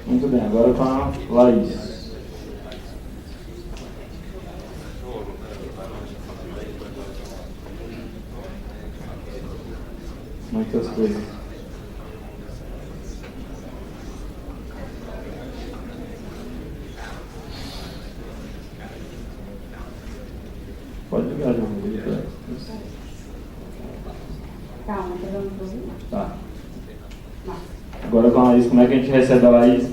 Muito bem, agora com a Laís. Muitas coisas. Pode ligar, João. Calma, tá dando pra ouvir? Tá. Agora com a Laís, como é que a gente recebe a Laís?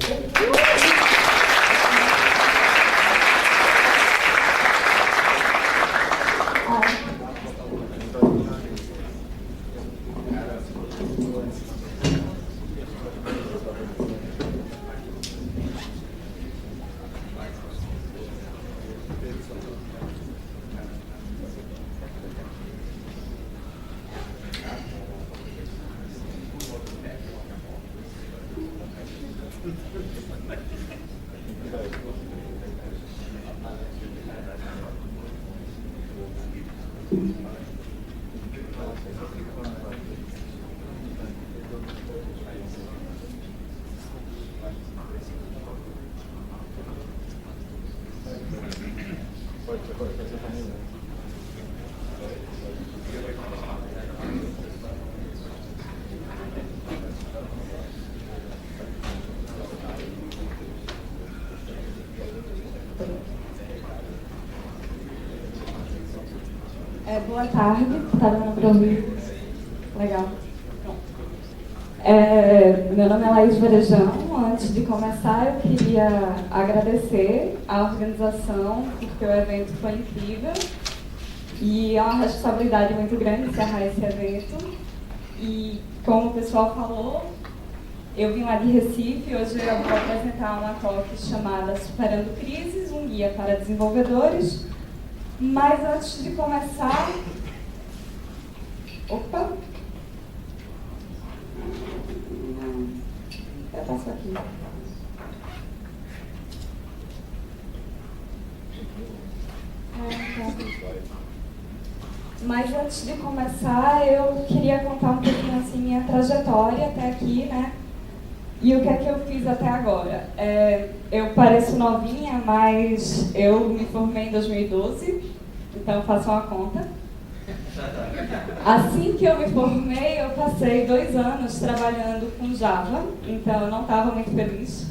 Boa tarde, tá dando para ouvir? Legal. Meu nome é Laís Varejão. Antes de começar, eu queria agradecer à organização, porque o evento foi incrível e é uma responsabilidade muito grande encerrar esse evento. E como o pessoal falou, eu vim lá de Recife. Hoje eu vou apresentar uma talk chamada Superando Crises, um guia para desenvolvedores. Mas antes de começar... Opa! Eu passo aqui. Mas antes de começar, eu queria contar um pouquinho assim minha trajetória até aqui, né? E o que é que eu fiz até agora? Eu pareço novinha, mas eu me formei em 2012, então façam a conta. Assim que eu me formei, eu passei 2 anos trabalhando com Java, então eu não estava muito feliz.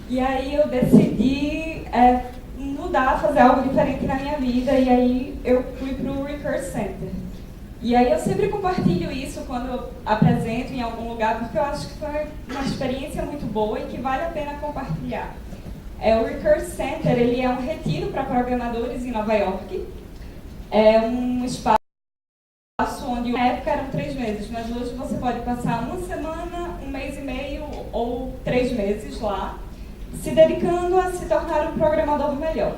E aí eu decidi mudar, fazer algo diferente na minha vida, e aí eu fui para o Recurse Center. E aí eu sempre compartilho isso quando eu apresento em algum lugar, porque eu acho que foi uma experiência muito boa e que vale a pena compartilhar. O Recurse Center, ele é um retiro para programadores em Nova York. É um espaço onde na época eram 3 meses, mas hoje você pode passar 1 semana, 1 mês e meio ou 3 meses lá, se dedicando a se tornar um programador melhor.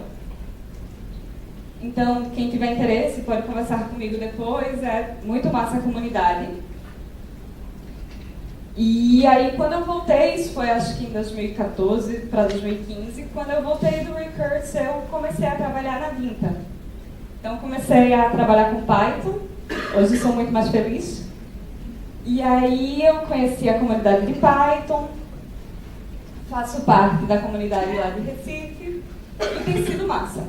Então, quem tiver interesse pode conversar comigo depois, é muito massa a comunidade. E aí, quando eu voltei, isso foi acho que em 2014 para 2015, quando eu voltei do Recurse, eu comecei a trabalhar na Vinta. Então, comecei a trabalhar com Python, hoje sou muito mais feliz. E aí, eu conheci a comunidade de Python, faço parte da comunidade lá de Recife, e tem sido massa.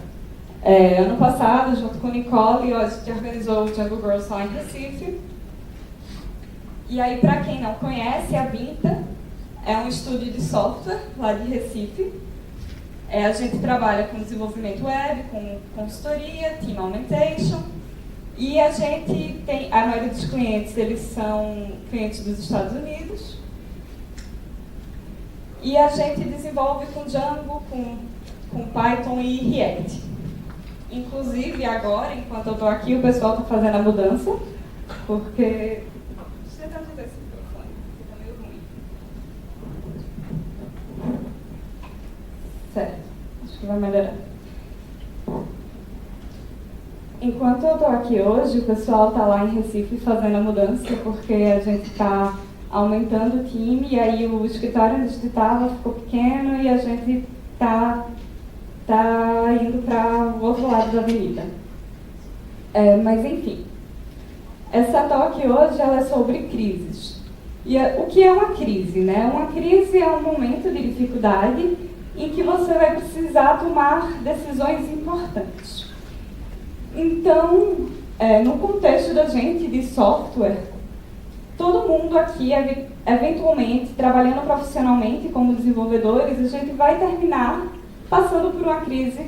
Ano passado, junto com Nicole, a gente organizou o Django Girls lá em Recife. E aí, para quem não conhece, a Vinta é um estúdio de software lá de Recife. A gente trabalha com desenvolvimento web, com consultoria, team augmentation. E a gente tem, a maioria dos clientes, eles são clientes dos Estados Unidos. E a gente desenvolve com Django, com Python e React. Inclusive, agora, enquanto eu estou aqui, o pessoal está fazendo a mudança, porque... Deixa eu tentar mudar esse microfone, fica meio ruim. Certo, acho que vai melhorar. Enquanto eu estou aqui hoje, o pessoal está lá em Recife fazendo a mudança, porque a gente está aumentando o time, e aí o escritório onde a gente estava ficou pequeno, e a gente está indo para o outro lado da avenida. Mas enfim, essa talk hoje ela é sobre crises. E o que é uma crise, né? Uma crise é um momento de dificuldade em que você vai precisar tomar decisões importantes. Então, no contexto da gente de software, todo mundo aqui, eventualmente, trabalhando profissionalmente como desenvolvedores, a gente vai terminar passando por uma crise.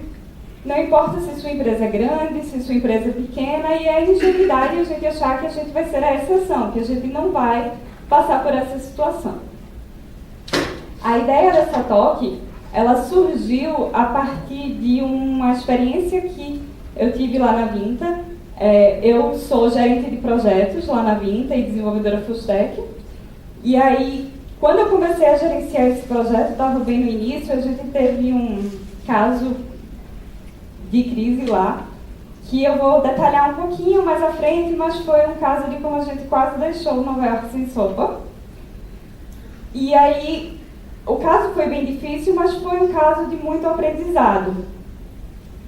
Não importa se sua empresa é grande, se sua empresa é pequena, e é ingenuidade a gente achar que a gente vai ser a exceção, que a gente não vai passar por essa situação. A ideia dessa talk, ela surgiu a partir de uma experiência que eu tive lá na Vinta. Eu sou gerente de projetos lá na Vinta e desenvolvedora full stack. E aí, quando eu comecei a gerenciar esse projeto, estava bem no início, a gente teve um caso de crise lá, que eu vou detalhar um pouquinho mais à frente, mas foi um caso de como a gente quase deixou Nova York sem sopa. E aí, o caso foi bem difícil, mas foi um caso de muito aprendizado.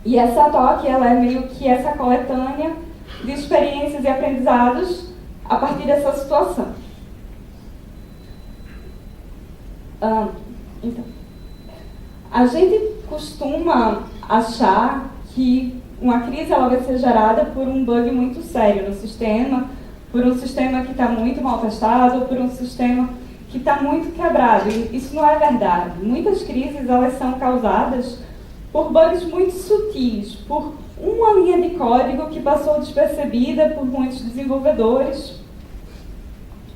E essa talk, ela é meio que essa coletânea de experiências e aprendizados a partir dessa situação. Então, a gente costuma achar que uma crise ela vai ser gerada por um bug muito sério no sistema, por um sistema que está muito mal testado, por um sistema que está muito quebrado. E isso não é verdade. Muitas crises elas são causadas por bugs muito sutis, por uma linha de código que passou despercebida por muitos desenvolvedores,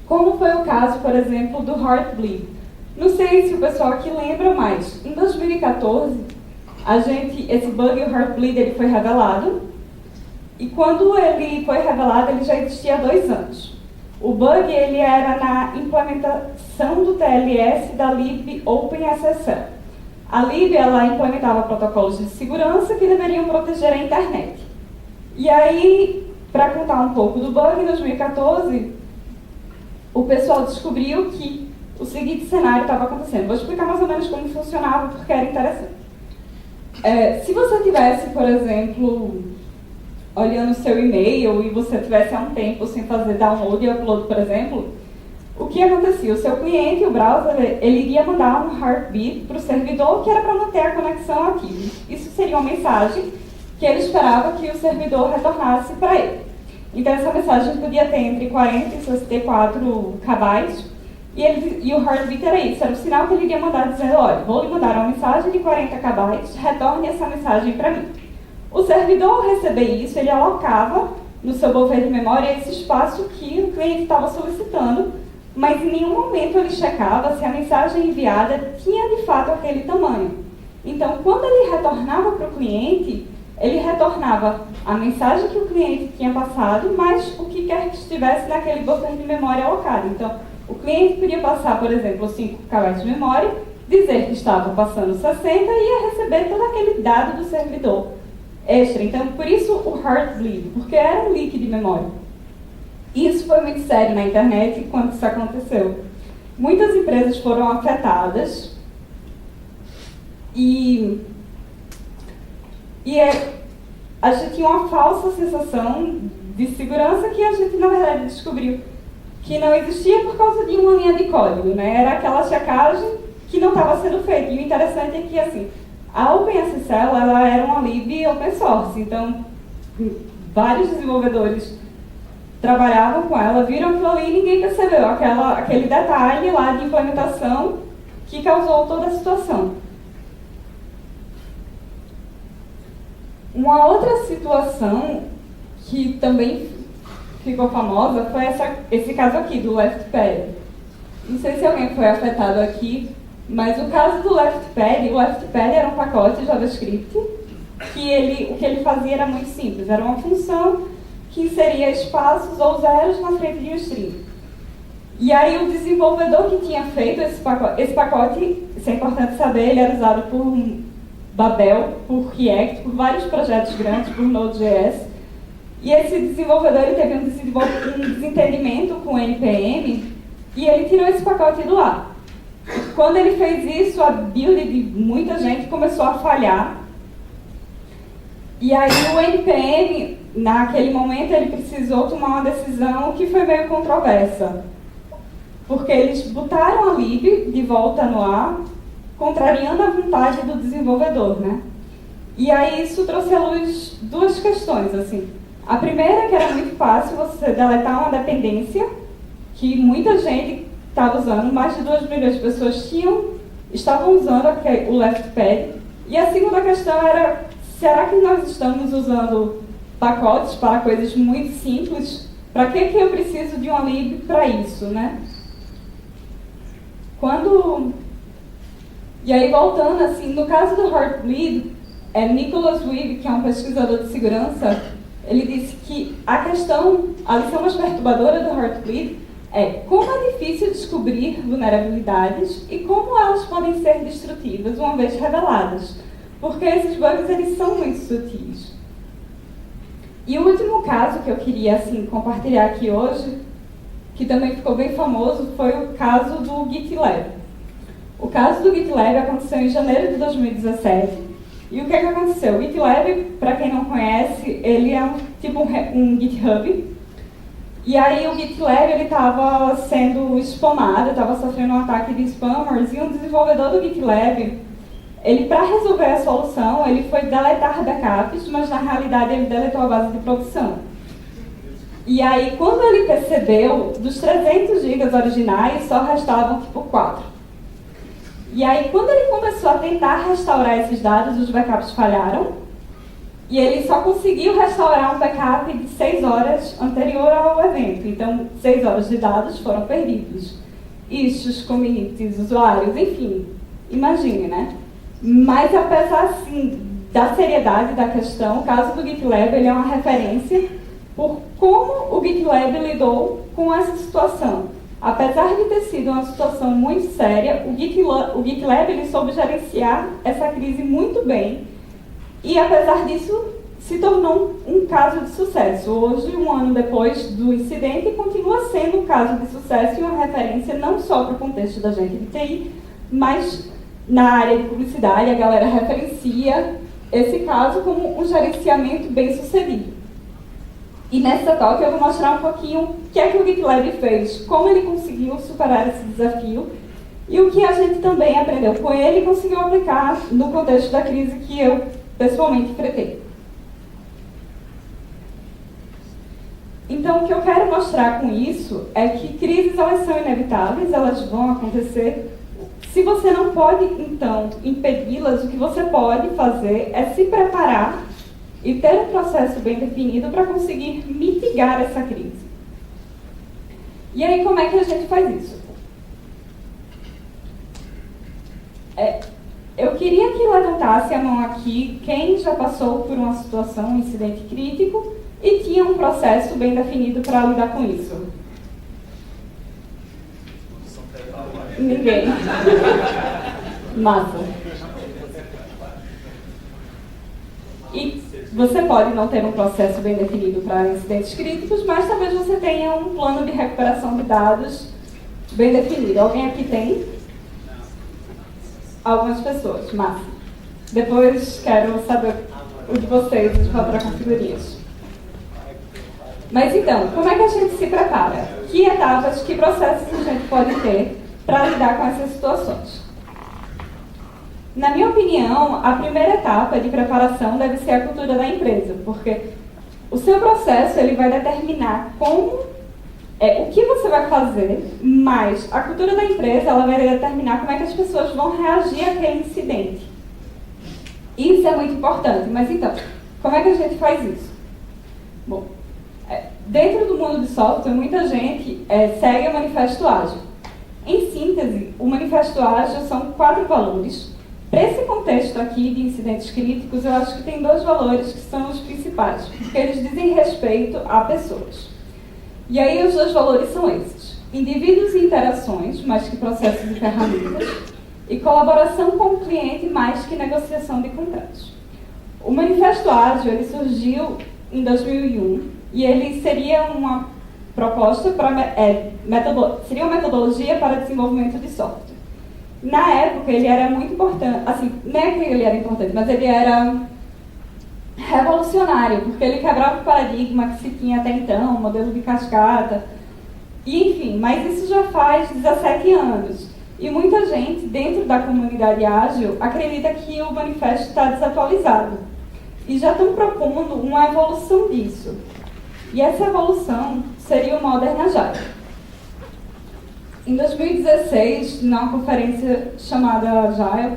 como foi o caso, por exemplo, do Heartbleed. Não sei se o pessoal aqui lembra, mas em 2014, esse bug, o Heartbleed, ele foi revelado. E quando ele foi revelado, ele já existia há 2 anos. O bug, ele era na implementação do TLS da libopenSSL. A lib, ela implementava protocolos de segurança que deveriam proteger a internet. E aí, para contar um pouco do bug, em 2014, o pessoal descobriu que o seguinte cenário estava acontecendo. Vou explicar mais ou menos como funcionava, porque era interessante. Se você tivesse, por exemplo, olhando o seu e-mail e você tivesse há um tempo sem fazer download e upload, por exemplo, o que acontecia? O seu cliente, o browser, ele iria mandar um heartbeat para o servidor que era para manter a conexão ativa. Isso seria uma mensagem que ele esperava que o servidor retornasse para ele. Então essa mensagem podia ter entre 40 e 64 KB. E o heartbeat era isso, era o sinal que ele iria mandar dizendo, olha, vou lhe mandar uma mensagem de 40 KB, retorne essa mensagem para mim. O servidor, ao receber isso, ele alocava no seu buffer de memória esse espaço que o cliente estava solicitando, mas em nenhum momento ele checava se a mensagem enviada tinha de fato aquele tamanho. Então, quando ele retornava para o cliente, ele retornava a mensagem que o cliente tinha passado, mais o que quer que estivesse naquele buffer de memória alocado. Então, o cliente podia passar, por exemplo, 5 KB de memória, dizer que estava passando 60 e ia receber todo aquele dado do servidor extra. Então, por isso o Heartbleed, porque era um leak de memória. Isso foi muito sério na internet quando isso aconteceu. Muitas empresas foram afetadas e a gente tinha uma falsa sensação de segurança que a gente, na verdade, descobriu que não existia por causa de uma linha de código, né? Era aquela checagem que não estava sendo feita. E o interessante é que, assim, a OpenSSL, ela era uma lib open source, então vários desenvolvedores trabalhavam com ela, viram aquilo ali e ninguém percebeu aquele detalhe lá de implementação que causou toda a situação. Uma outra situação que também ficou famosa foi esse caso aqui, do LeftPad. Não sei se alguém foi afetado aqui, mas o caso do LeftPad, o LeftPad era um pacote JavaScript que o que ele fazia era muito simples, era uma função que inseria espaços ou zeros na frente de um string. E aí o desenvolvedor que tinha feito esse pacote, isso é importante saber, ele era usado por Babel, por React, por vários projetos grandes, por Node.js. E esse desenvolvedor ele teve um desentendimento com o NPM e ele tirou esse pacote do ar. Quando ele fez isso, a build de muita gente começou a falhar. E aí o NPM, naquele momento, ele precisou tomar uma decisão que foi meio controversa. porque eles botaram a lib de volta no ar, contrariando a vontade do desenvolvedor, né? E aí isso trouxe à luz duas questões, assim. A primeira, que era muito fácil você deletar uma dependência que muita gente estava usando, mais de 2 milhões de pessoas estavam usando o LeftPad. E a segunda questão era, será que nós estamos usando pacotes para coisas muito simples? Para que eu preciso de uma lib para isso, né? E aí, voltando, assim, no caso do Heartbleed, Nicholas Wiebe, que é um pesquisador de segurança, ele disse que a lição mais perturbadora do Heartbleed é como é difícil descobrir vulnerabilidades e como elas podem ser destrutivas uma vez reveladas, porque esses bugs eles são muito sutis. E o último caso que eu queria assim, compartilhar aqui hoje, que também ficou bem famoso, foi o caso do GitLab. O caso do GitLab aconteceu em janeiro de 2017. E o que aconteceu? O GitLab, para quem não conhece, ele é um GitHub. E aí o GitLab estava sendo spamado, estava sofrendo um ataque de spammers, e um desenvolvedor do GitLab, para resolver a solução, ele foi deletar backups, mas na realidade ele deletou a base de produção. E aí, quando ele percebeu, dos 300 gigas originais, só restavam 4. E aí, quando ele começou a tentar restaurar esses dados, os backups falharam. E ele só conseguiu restaurar um backup de 6 horas anterior ao evento. Então, 6 horas de dados foram perdidos. Issues, communities, usuários, enfim. Imagine, né? Mas, apesar, assim, da seriedade da questão, o caso do GitLab ele é uma referência por como o GitLab lidou com essa situação. Apesar de ter sido uma situação muito séria, o GitLab ele soube gerenciar essa crise muito bem e, apesar disso, se tornou um caso de sucesso. Hoje, 1 ano depois do incidente, continua sendo um caso de sucesso e uma referência não só para o contexto da gente de TI, mas na área de publicidade a galera referencia esse caso como um gerenciamento bem sucedido. E nessa talk eu vou mostrar um pouquinho o que é que o GitLab fez, como ele conseguiu superar esse desafio e o que a gente também aprendeu com ele e conseguiu aplicar no contexto da crise que eu pessoalmente enfrentei. Então, o que eu quero mostrar com isso é que crises elas são inevitáveis, elas vão acontecer. Se você não pode, então, impedi-las, o que você pode fazer é se preparar e ter um processo bem definido para conseguir mitigar essa crise. E aí, como é que a gente faz isso? Eu queria que levantasse a mão aqui quem já passou por uma situação, um incidente crítico, e tinha um processo bem definido para lidar com isso. Ninguém. Massa. E você pode não ter um processo bem definido para incidentes críticos, mas talvez você tenha um plano de recuperação de dados bem definido. Alguém aqui tem? Algumas pessoas, massa. Depois quero saber o de vocês, de fazer configurias. Mas então, como é que a gente se prepara? Que etapas, que processos a gente pode ter para lidar com essas situações? Na minha opinião, a primeira etapa de preparação deve ser a cultura da empresa, porque o seu processo ele vai determinar o que você vai fazer, mas a cultura da empresa ela vai determinar como é que as pessoas vão reagir àquele incidente. Isso é muito importante, mas então, como é que a gente faz isso? Bom, dentro do mundo de software, muita gente segue o Manifesto Ágil. Em síntese, o Manifesto Ágil são 4 valores. Para esse contexto aqui de incidentes críticos, eu acho que tem 2 valores que são os principais, porque eles dizem respeito a pessoas. E aí os 2 valores são esses: indivíduos e interações, mais que processos e ferramentas, e colaboração com o cliente, mais que negociação de contratos. O Manifesto Ágil ele surgiu em 2001 e ele seria uma proposta seria uma metodologia para desenvolvimento de software. Na época, ele era muito importante, assim, não é que ele era importante, mas ele era revolucionário, porque ele quebrava o paradigma que se tinha até então, o modelo de cascata. E, enfim, mas isso já faz 17 anos. E muita gente, dentro da comunidade ágil, acredita que o manifesto está desatualizado. E já estão propondo uma evolução disso. E essa evolução seria o Modern Agile. Em 2016, numa conferência chamada Agile,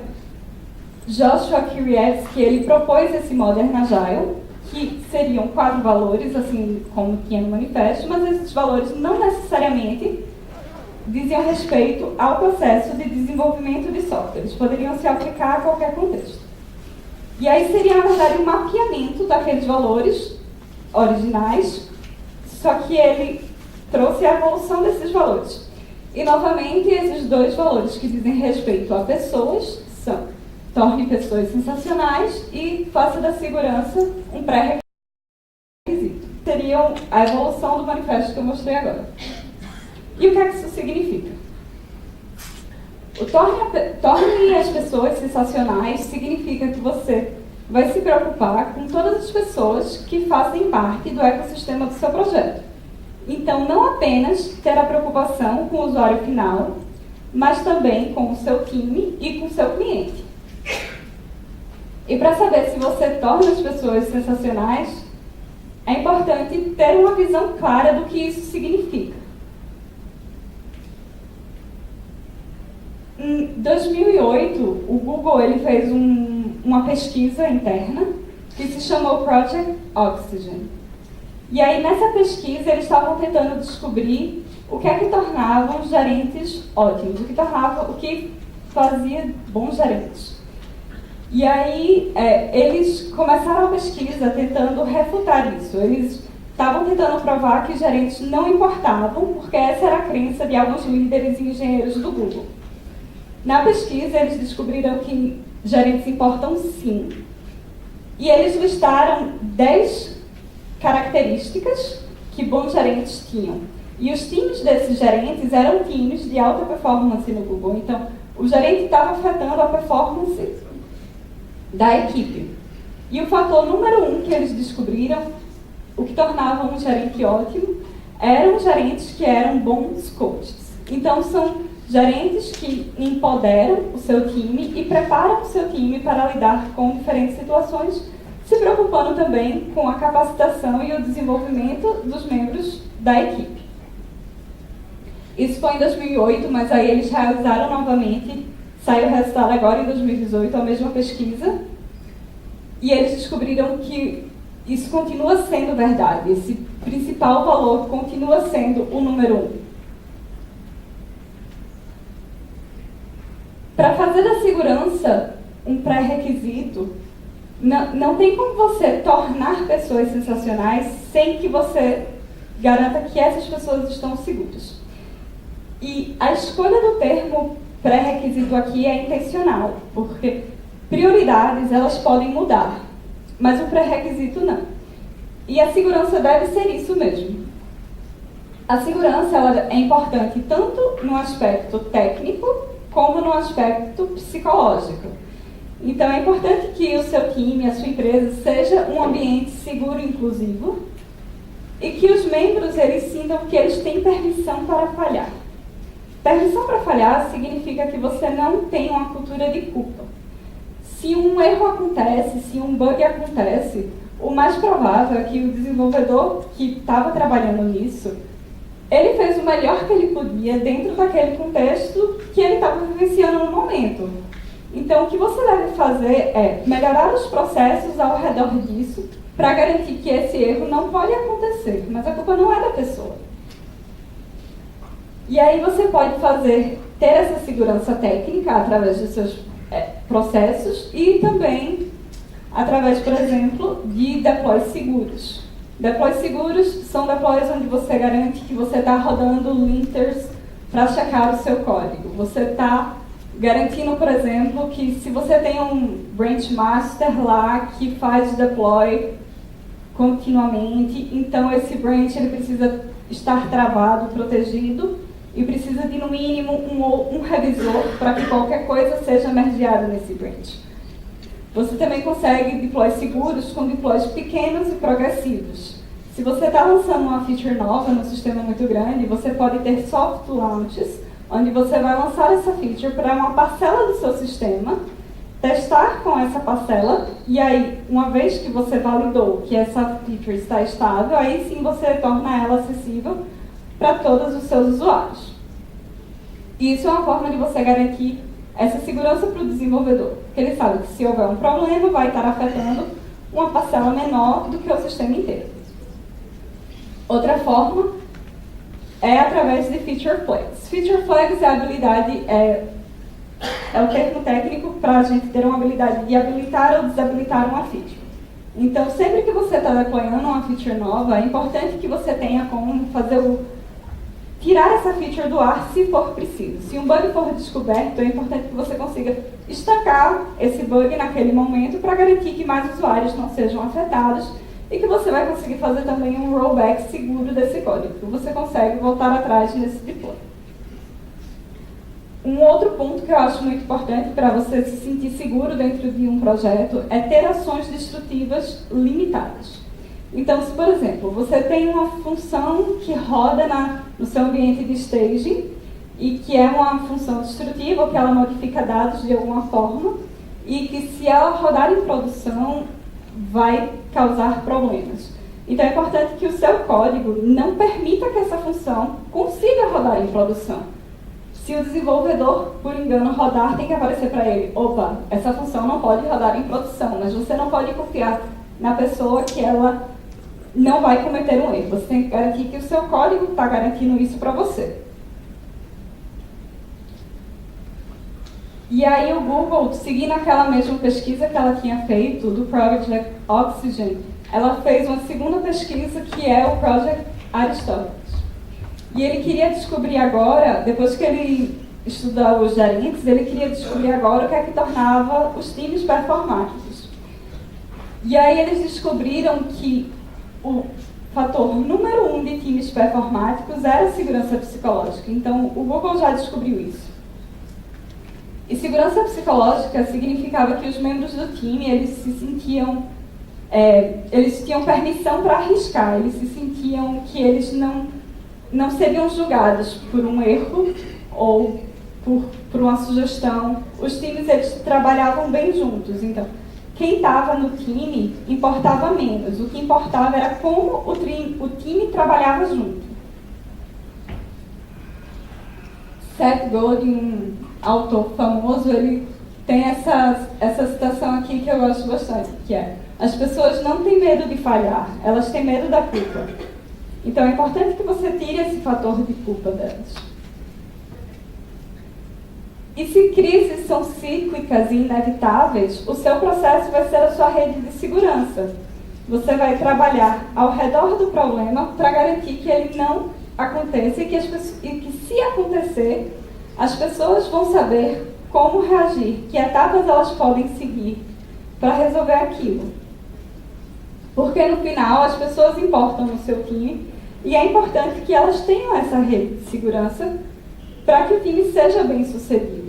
Joshua Kirievsky, ele propôs esse Modern Agile, que seriam 4 valores, assim como tinha no manifesto, mas esses valores não necessariamente diziam respeito ao processo de desenvolvimento de software. Eles poderiam se aplicar a qualquer contexto. E aí seria, na verdade, um mapeamento daqueles valores originais, só que ele trouxe a evolução desses valores. E, novamente, esses 2 valores que dizem respeito a pessoas são: torne pessoas sensacionais e faça da segurança um pré-requisito. Seriam a evolução do manifesto que eu mostrei agora. E o que é que isso significa? O torne as pessoas sensacionais significa que você vai se preocupar com todas as pessoas que fazem parte do ecossistema do seu projeto. Então, não apenas ter a preocupação com o usuário final, mas também com o seu time e com o seu cliente. E para saber se você torna as pessoas sensacionais, é importante ter uma visão clara do que isso significa. Em 2008, o Google ele fez uma pesquisa interna que se chamou Project Oxygen. E aí, nessa pesquisa, eles estavam tentando descobrir o que é que tornava os gerentes ótimos, o que fazia bons gerentes. E aí, eles começaram a pesquisa tentando refutar isso. Eles estavam tentando provar que gerentes não importavam, porque essa era a crença de alguns líderes e engenheiros do Google. Na pesquisa, eles descobriram que gerentes importam sim. E eles listaram 10 características que bons gerentes tinham. E os times desses gerentes eram times de alta performance no Google. Então, o gerente estava afetando a performance da equipe. E o fator número 1 que eles descobriram, o que tornava um gerente ótimo, eram gerentes que eram bons coaches. Então, são gerentes que empoderam o seu time e preparam o seu time para lidar com diferentes situações, se preocupando também com a capacitação e o desenvolvimento dos membros da equipe. Isso foi em 2008, mas aí eles realizaram novamente, saiu o resultado agora em 2018, a mesma pesquisa, e eles descobriram que isso continua sendo verdade, esse principal valor continua sendo o número 1. Para fazer da segurança um pré-requisito, não tem como você tornar pessoas sensacionais sem que você garanta que essas pessoas estão seguras. E a escolha do termo pré-requisito aqui é intencional, porque prioridades elas podem mudar, mas o pré-requisito não. E a segurança deve ser isso mesmo. A segurança ela é importante tanto no aspecto técnico como no aspecto psicológico. Então é importante que o seu time, a sua empresa, seja um ambiente seguro e inclusivo e que os membros eles sintam que eles têm permissão para falhar. Permissão para falhar significa que você não tem uma cultura de culpa. Se um erro acontece, se um bug acontece, o mais provável é que o desenvolvedor que estava trabalhando nisso, ele fez o melhor que ele podia dentro daquele contexto que ele estava vivenciando no momento. Então, o que você deve fazer é melhorar os processos ao redor disso para garantir que esse erro não pode acontecer, mas a culpa não é da pessoa. E aí você pode ter essa segurança técnica através dos seus processos e também através, por exemplo, de deploys seguros. Deploys seguros são deploys onde você garante que você está rodando linters para checar o seu código. Você está garantindo, por exemplo, que se você tem um branch master lá que faz deploy continuamente, então esse branch ele precisa estar travado, protegido, e precisa de, no mínimo, um revisor para que qualquer coisa seja mergeada nesse branch. Você também consegue deploys seguros com deploys pequenos e progressivos. Se você está lançando uma feature nova num sistema muito grande, você pode ter soft launches, onde você vai lançar essa feature para uma parcela do seu sistema, testar com essa parcela, e aí, uma vez que você validou que essa feature está estável, aí sim você torna ela acessível para todos os seus usuários. E isso é uma forma de você garantir essa segurança para o desenvolvedor, porque ele sabe que se houver um problema, vai estar afetando uma parcela menor do que o sistema inteiro. Outra forma é através de feature flags. Feature flags é a habilidade, é o termo técnico para a gente ter uma habilidade de habilitar ou desabilitar uma feature. Então, sempre que você está deployando uma feature nova, é importante que você tenha como tirar essa feature do ar se for preciso. Se um bug for descoberto, é importante que você consiga estancar esse bug naquele momento para garantir que mais usuários não sejam afetados e que você vai conseguir fazer também um rollback seguro desse código, que você consegue voltar atrás nesse deploy. Um outro ponto que eu acho muito importante para você se sentir seguro dentro de um projeto é ter ações destrutivas limitadas. Então, se, por exemplo, você tem uma função que roda no seu ambiente de staging e que é uma função destrutiva, ou que ela modifica dados de alguma forma, e que se ela rodar em produção, vai causar problemas. Então, é importante que o seu código não permita que essa função consiga rodar em produção. Se o desenvolvedor, por engano, rodar, tem que aparecer para ele: opa, essa função não pode rodar em produção, mas você não pode confiar na pessoa que ela não vai cometer um erro. Você tem que garantir que o seu código está garantindo isso para você. E aí o Google, seguindo aquela mesma pesquisa que ela tinha feito do Project Oxygen, ela fez uma segunda pesquisa que é o Project Aristotle. E ele queria descobrir agora, depois que ele estudou os gerentes, ele queria descobrir agora o que é que tornava os times performáticos. E aí eles descobriram que o fator número 1 de times performáticos era a segurança psicológica. Então, o Google já descobriu isso. E segurança psicológica significava que os membros do time, eles se sentiam, eles tinham permissão para arriscar, eles se sentiam que eles não seriam julgados por um erro ou por uma sugestão. Os times, eles trabalhavam bem juntos, então quem estava no time importava menos. O que importava era como o time trabalhava junto. Seth Godin, um autor famoso, ele tem essa citação aqui que eu gosto bastante, que é: as pessoas não têm medo de falhar, elas têm medo da culpa. Então é importante que você tire esse fator de culpa delas. E se crises são cíclicas e inevitáveis, o seu processo vai ser a sua rede de segurança. Você vai trabalhar ao redor do problema para garantir que ele não aconteça e que se acontecer, as pessoas vão saber como reagir, que etapas elas podem seguir para resolver aquilo. Porque no final as pessoas importam no seu time e é importante que elas tenham essa rede de segurança para que o time seja bem sucedido.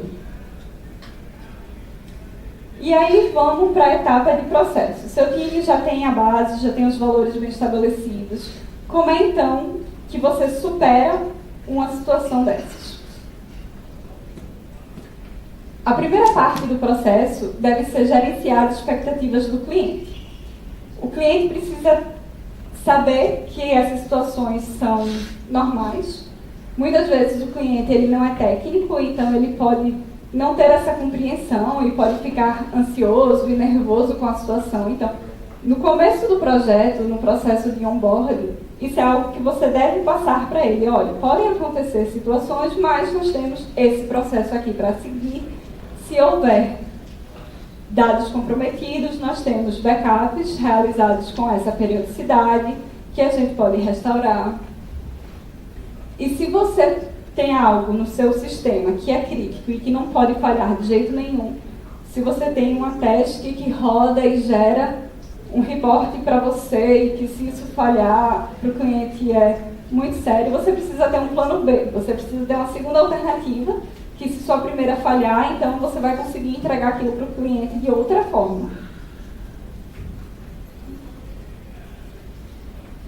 E aí vamos para a etapa de processo. Seu time já tem a base, já tem os valores bem estabelecidos. Como é então que você supera uma situação dessas? A primeira parte do processo deve ser gerenciar as expectativas do cliente. O cliente precisa saber que essas situações são normais. Muitas vezes o cliente ele não é técnico, então ele pode não ter essa compreensão e pode ficar ansioso e nervoso com a situação. Então, no começo do projeto, no processo de onboarding, isso é algo que você deve passar para ele. Olha, podem acontecer situações, mas nós temos esse processo aqui para seguir. Se houver dados comprometidos, nós temos backups realizados com essa periodicidade, que a gente pode restaurar. E se você tem algo no seu sistema que é crítico e que não pode falhar de jeito nenhum, se você tem uma task que roda e gera um reporte para você e que se isso falhar para o cliente é muito sério, você precisa ter um plano B, você precisa ter uma segunda alternativa, que se sua primeira falhar, então você vai conseguir entregar aquilo para o cliente de outra forma.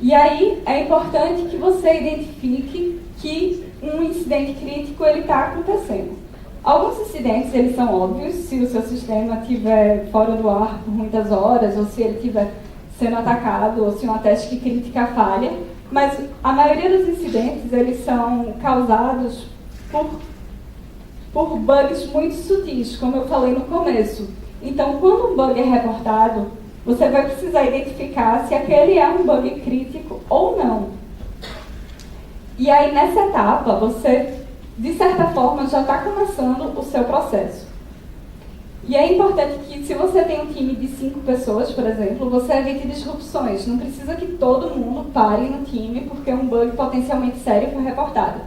E aí é importante que você identifique que um incidente crítico está acontecendo. Alguns incidentes eles são óbvios, se o seu sistema estiver fora do ar por muitas horas, ou se ele estiver sendo atacado, ou se uma teste crítica falha, mas a maioria dos incidentes eles são causados por bugs muito sutis, como eu falei no começo. Então, quando um bug é reportado, você vai precisar identificar se aquele é um bug crítico ou não. E aí, nessa etapa, você, de certa forma, já está começando o seu processo. E é importante que, se você tem um time de 5 pessoas, por exemplo, você evite disrupções. Não precisa que todo mundo pare no time porque um bug potencialmente sério foi reportado.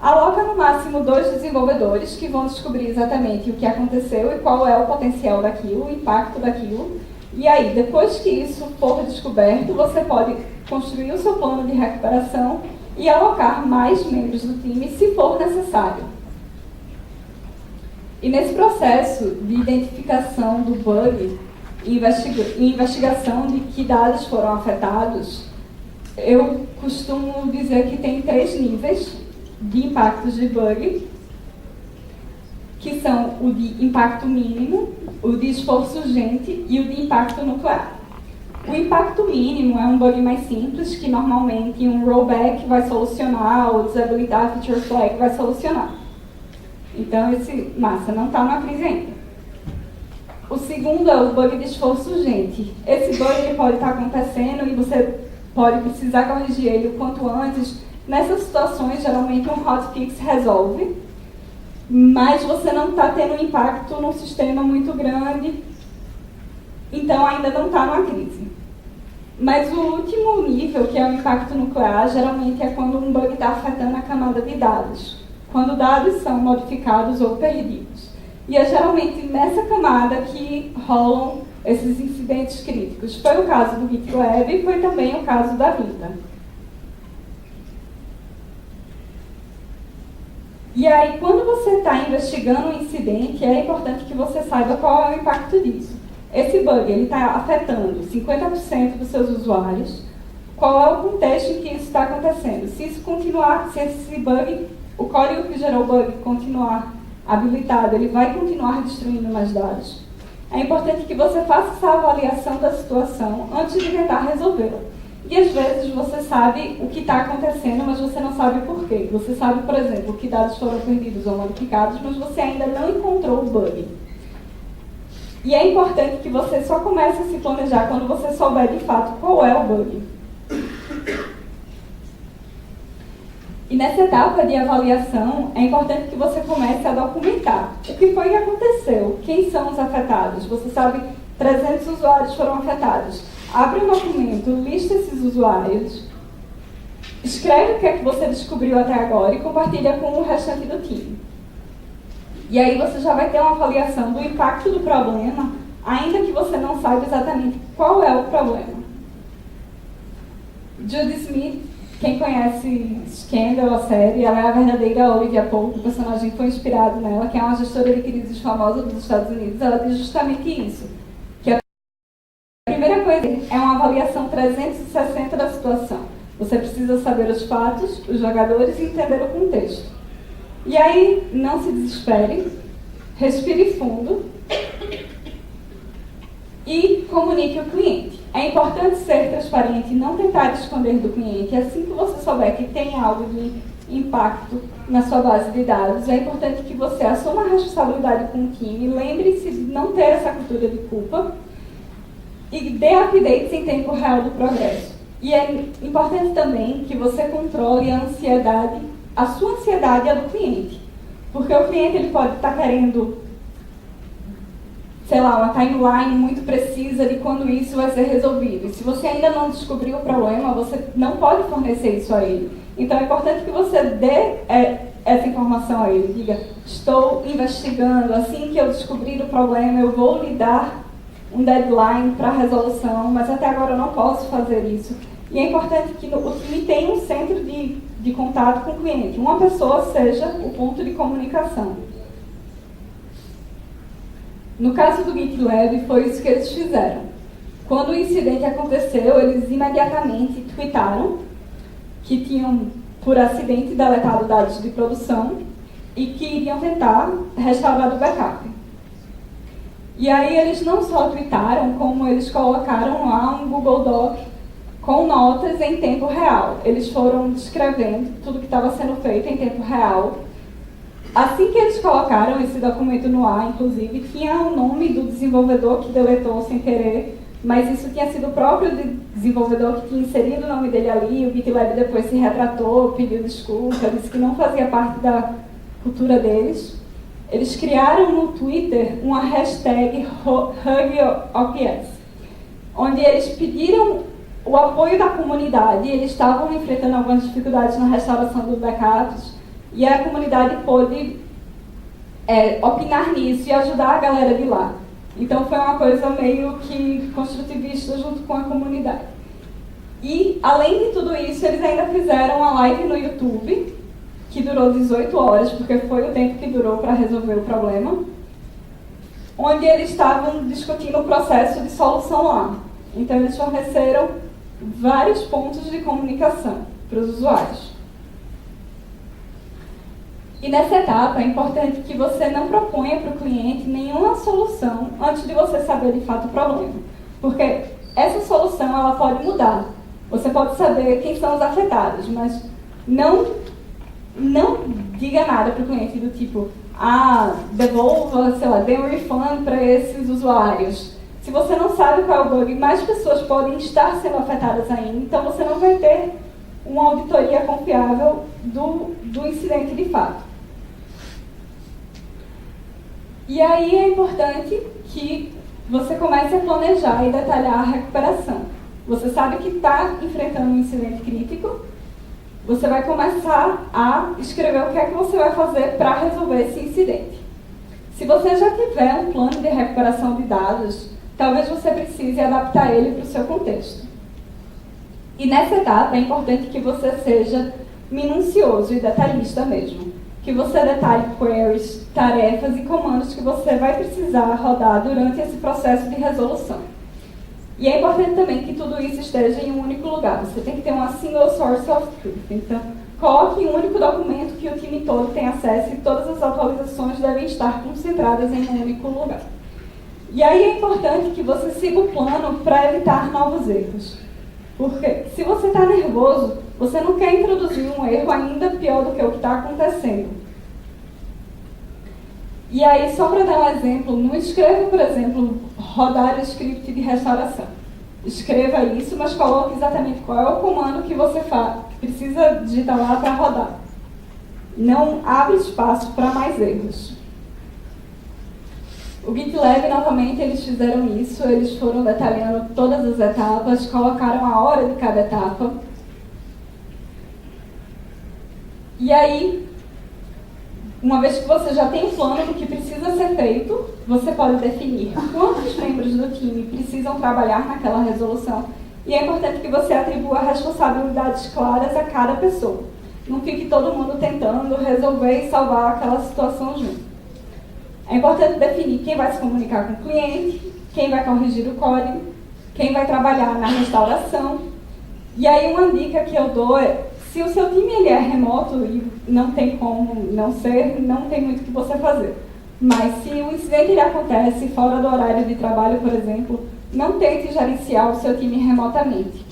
Aloca no máximo 2 desenvolvedores que vão descobrir exatamente o que aconteceu e qual é o potencial daquilo, o impacto daquilo. E aí, depois que isso for descoberto, você pode construir o seu plano de recuperação e alocar mais membros do time se for necessário. E nesse processo de identificação do bug e investigação de que dados foram afetados, eu costumo dizer que tem 3 níveis de impactos de bug, que são o de impacto mínimo, o de esforço urgente e o de impacto nuclear. O impacto mínimo é um bug mais simples, que normalmente um rollback vai solucionar, ou desabilitar a feature flag vai solucionar. Então, esse massa não está na crise ainda. O segundo é o bug de esforço urgente. Esse bug ele pode estar acontecendo e você pode precisar corrigir ele o quanto antes. Nessas situações, geralmente um hotfix resolve, mas você não está tendo um impacto num sistema muito grande, então ainda não está numa crise. Mas o último nível, que é o impacto nuclear, geralmente é quando um bug está afetando a camada de dados, quando dados são modificados ou perdidos. E é geralmente nessa camada que rolam esses incidentes críticos. Foi o caso do GitLab e foi também o caso da Vinta. E aí, quando você está investigando um incidente, é importante que você saiba qual é o impacto disso. Esse bug está afetando 50% dos seus usuários. Qual é o contexto em que isso está acontecendo? Se isso continuar, se esse bug, o código que gerou o bug continuar habilitado, ele vai continuar destruindo mais dados. É importante que você faça essa avaliação da situação antes de tentar resolvê-la. E às vezes você sabe o que está acontecendo, mas você não sabe o porquê. Você sabe, por exemplo, que dados foram perdidos ou modificados, mas você ainda não encontrou o bug. E é importante que você só comece a se planejar quando você souber de fato qual é o bug. E nessa etapa de avaliação, é importante que você comece a documentar o que foi que aconteceu, quem são os afetados. Você sabe, 300 usuários foram afetados. Abre um documento, lista esses usuários, escreve o que é que você descobriu até agora e compartilha com o restante do time. E aí você já vai ter uma avaliação do impacto do problema, ainda que você não saiba exatamente qual é o problema. Judy Smith, quem conhece Scandal, a série, ela é a verdadeira Olivia Pope, o personagem foi inspirado nela, que é uma gestora de crises famosa dos Estados Unidos. Ela diz justamente isso, que a primeira coisa é uma avaliação 360 da situação. Você precisa saber os fatos, os jogadores e entender o contexto. E aí, não se desespere, respire fundo e comunique ao cliente. É importante ser transparente e não tentar esconder do cliente. Assim que você souber que tem algo de impacto na sua base de dados, é importante que você assuma a responsabilidade com o time, lembre-se de não ter essa cultura de culpa e dê updates em tempo real do progresso. E é importante também que você controle a ansiedade, a sua ansiedade e a do cliente. Porque o cliente ele pode estar querendo, sei lá, uma timeline muito precisa de quando isso vai ser resolvido. E se você ainda não descobriu o problema, você não pode fornecer isso a ele. Então é importante que você dê essa informação a ele. Diga, estou investigando, assim que eu descobrir o problema, eu vou lhe dar um deadline para a resolução, mas até agora eu não posso fazer isso. E é importante que o time tenha um centro de contato com o cliente. Uma pessoa seja o ponto de comunicação. No caso do GitLab, foi isso que eles fizeram. Quando o incidente aconteceu, eles imediatamente tweetaram que tinham, por acidente, deletado dados de produção e que iriam tentar restaurar o backup. E aí eles não só tweetaram, como eles colocaram lá um Google Doc com notas em tempo real. Eles foram descrevendo tudo que estava sendo feito em tempo real. Assim que eles colocaram esse documento no ar, inclusive, tinha o nome do desenvolvedor que deletou sem querer, mas isso tinha sido o próprio desenvolvedor que tinha inserido o nome dele ali. O GitLab depois se retratou, pediu desculpa, disse que não fazia parte da cultura deles. Eles criaram no Twitter uma hashtag HugOps, onde eles pediram o apoio da comunidade. Eles estavam enfrentando algumas dificuldades na restauração dos backups e a comunidade pôde opinar nisso e ajudar a galera de lá. Então foi uma coisa meio que construtivista junto com a comunidade. E, além de tudo isso, eles ainda fizeram uma live no YouTube, que durou 18 horas, porque foi o tempo que durou para resolver o problema, onde eles estavam discutindo o processo de solução lá. Então eles forneceram vários pontos de comunicação para os usuários. E nessa etapa é importante que você não proponha para o cliente nenhuma solução antes de você saber de fato o problema. Porque essa solução ela pode mudar. Você pode saber quem são os afetados, mas não diga nada para o cliente do tipo, devolva, sei lá, dê um refund para esses usuários. Se você não sabe qual é o bug, mais pessoas podem estar sendo afetadas ainda, então você não vai ter uma auditoria confiável do incidente de fato. E aí é importante que você comece a planejar e detalhar a recuperação. Você sabe que está enfrentando um incidente crítico, você vai começar a escrever o que é que você vai fazer para resolver esse incidente. Se você já tiver um plano de recuperação de dados, talvez você precise adaptar ele para o seu contexto. E nessa etapa é importante que você seja minucioso e detalhista mesmo. Que você detalhe queries, tarefas e comandos que você vai precisar rodar durante esse processo de resolução. E é importante também que tudo isso esteja em um único lugar. Você tem que ter uma single source of truth. Então, coloque um único documento que o time todo tem acesso e todas as atualizações devem estar concentradas em um único lugar. E aí é importante que você siga o plano para evitar novos erros. Porque se você está nervoso, você não quer introduzir um erro ainda pior do que o que está acontecendo. E aí, só para dar um exemplo, não escreva, por exemplo, rodar o script de restauração. Escreva isso, mas coloque exatamente qual é o comando que você precisa digitar lá para rodar. Não abre espaço para mais erros. O GitLab, novamente, eles fizeram isso, eles foram detalhando todas as etapas, colocaram a hora de cada etapa. E aí, uma vez que você já tem um plano do que precisa ser feito, você pode definir quantos membros do time precisam trabalhar naquela resolução. E é importante que você atribua responsabilidades claras a cada pessoa. Não fique todo mundo tentando resolver e salvar aquela situação junto. É importante definir quem vai se comunicar com o cliente, quem vai corrigir o código, quem vai trabalhar na restauração. E aí uma dica que eu dou é, se o seu time ele é remoto e não tem como não ser, não tem muito o que você fazer. Mas se o incidente ele acontece fora do horário de trabalho, por exemplo, não tente gerenciar o seu time remotamente.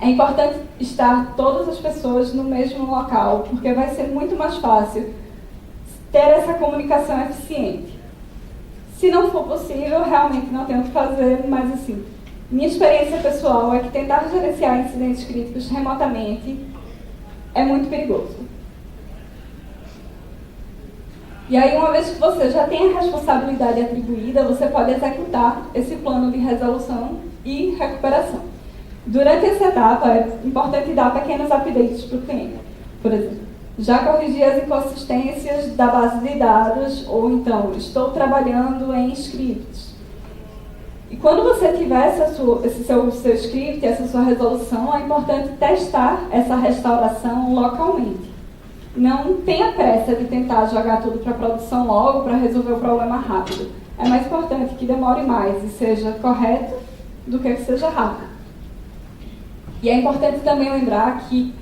É importante estar todas as pessoas no mesmo local, porque vai ser muito mais fácil ter essa comunicação eficiente. Se não for possível, realmente não tem o que fazer, mas assim, minha experiência pessoal é que tentar gerenciar incidentes críticos remotamente é muito perigoso. E aí, uma vez que você já tem a responsabilidade atribuída, você pode executar esse plano de resolução e recuperação. Durante essa etapa, é importante dar pequenos updates para o cliente. Por exemplo, já corrigi as inconsistências da base de dados, ou então, estou trabalhando em scripts. E quando você tiver esse seu script, essa sua resolução, é importante testar essa restauração localmente. Não tenha pressa de tentar jogar tudo para a produção logo, para resolver o problema rápido. É mais importante que demore mais e seja correto do que seja rápido. E é importante também lembrar que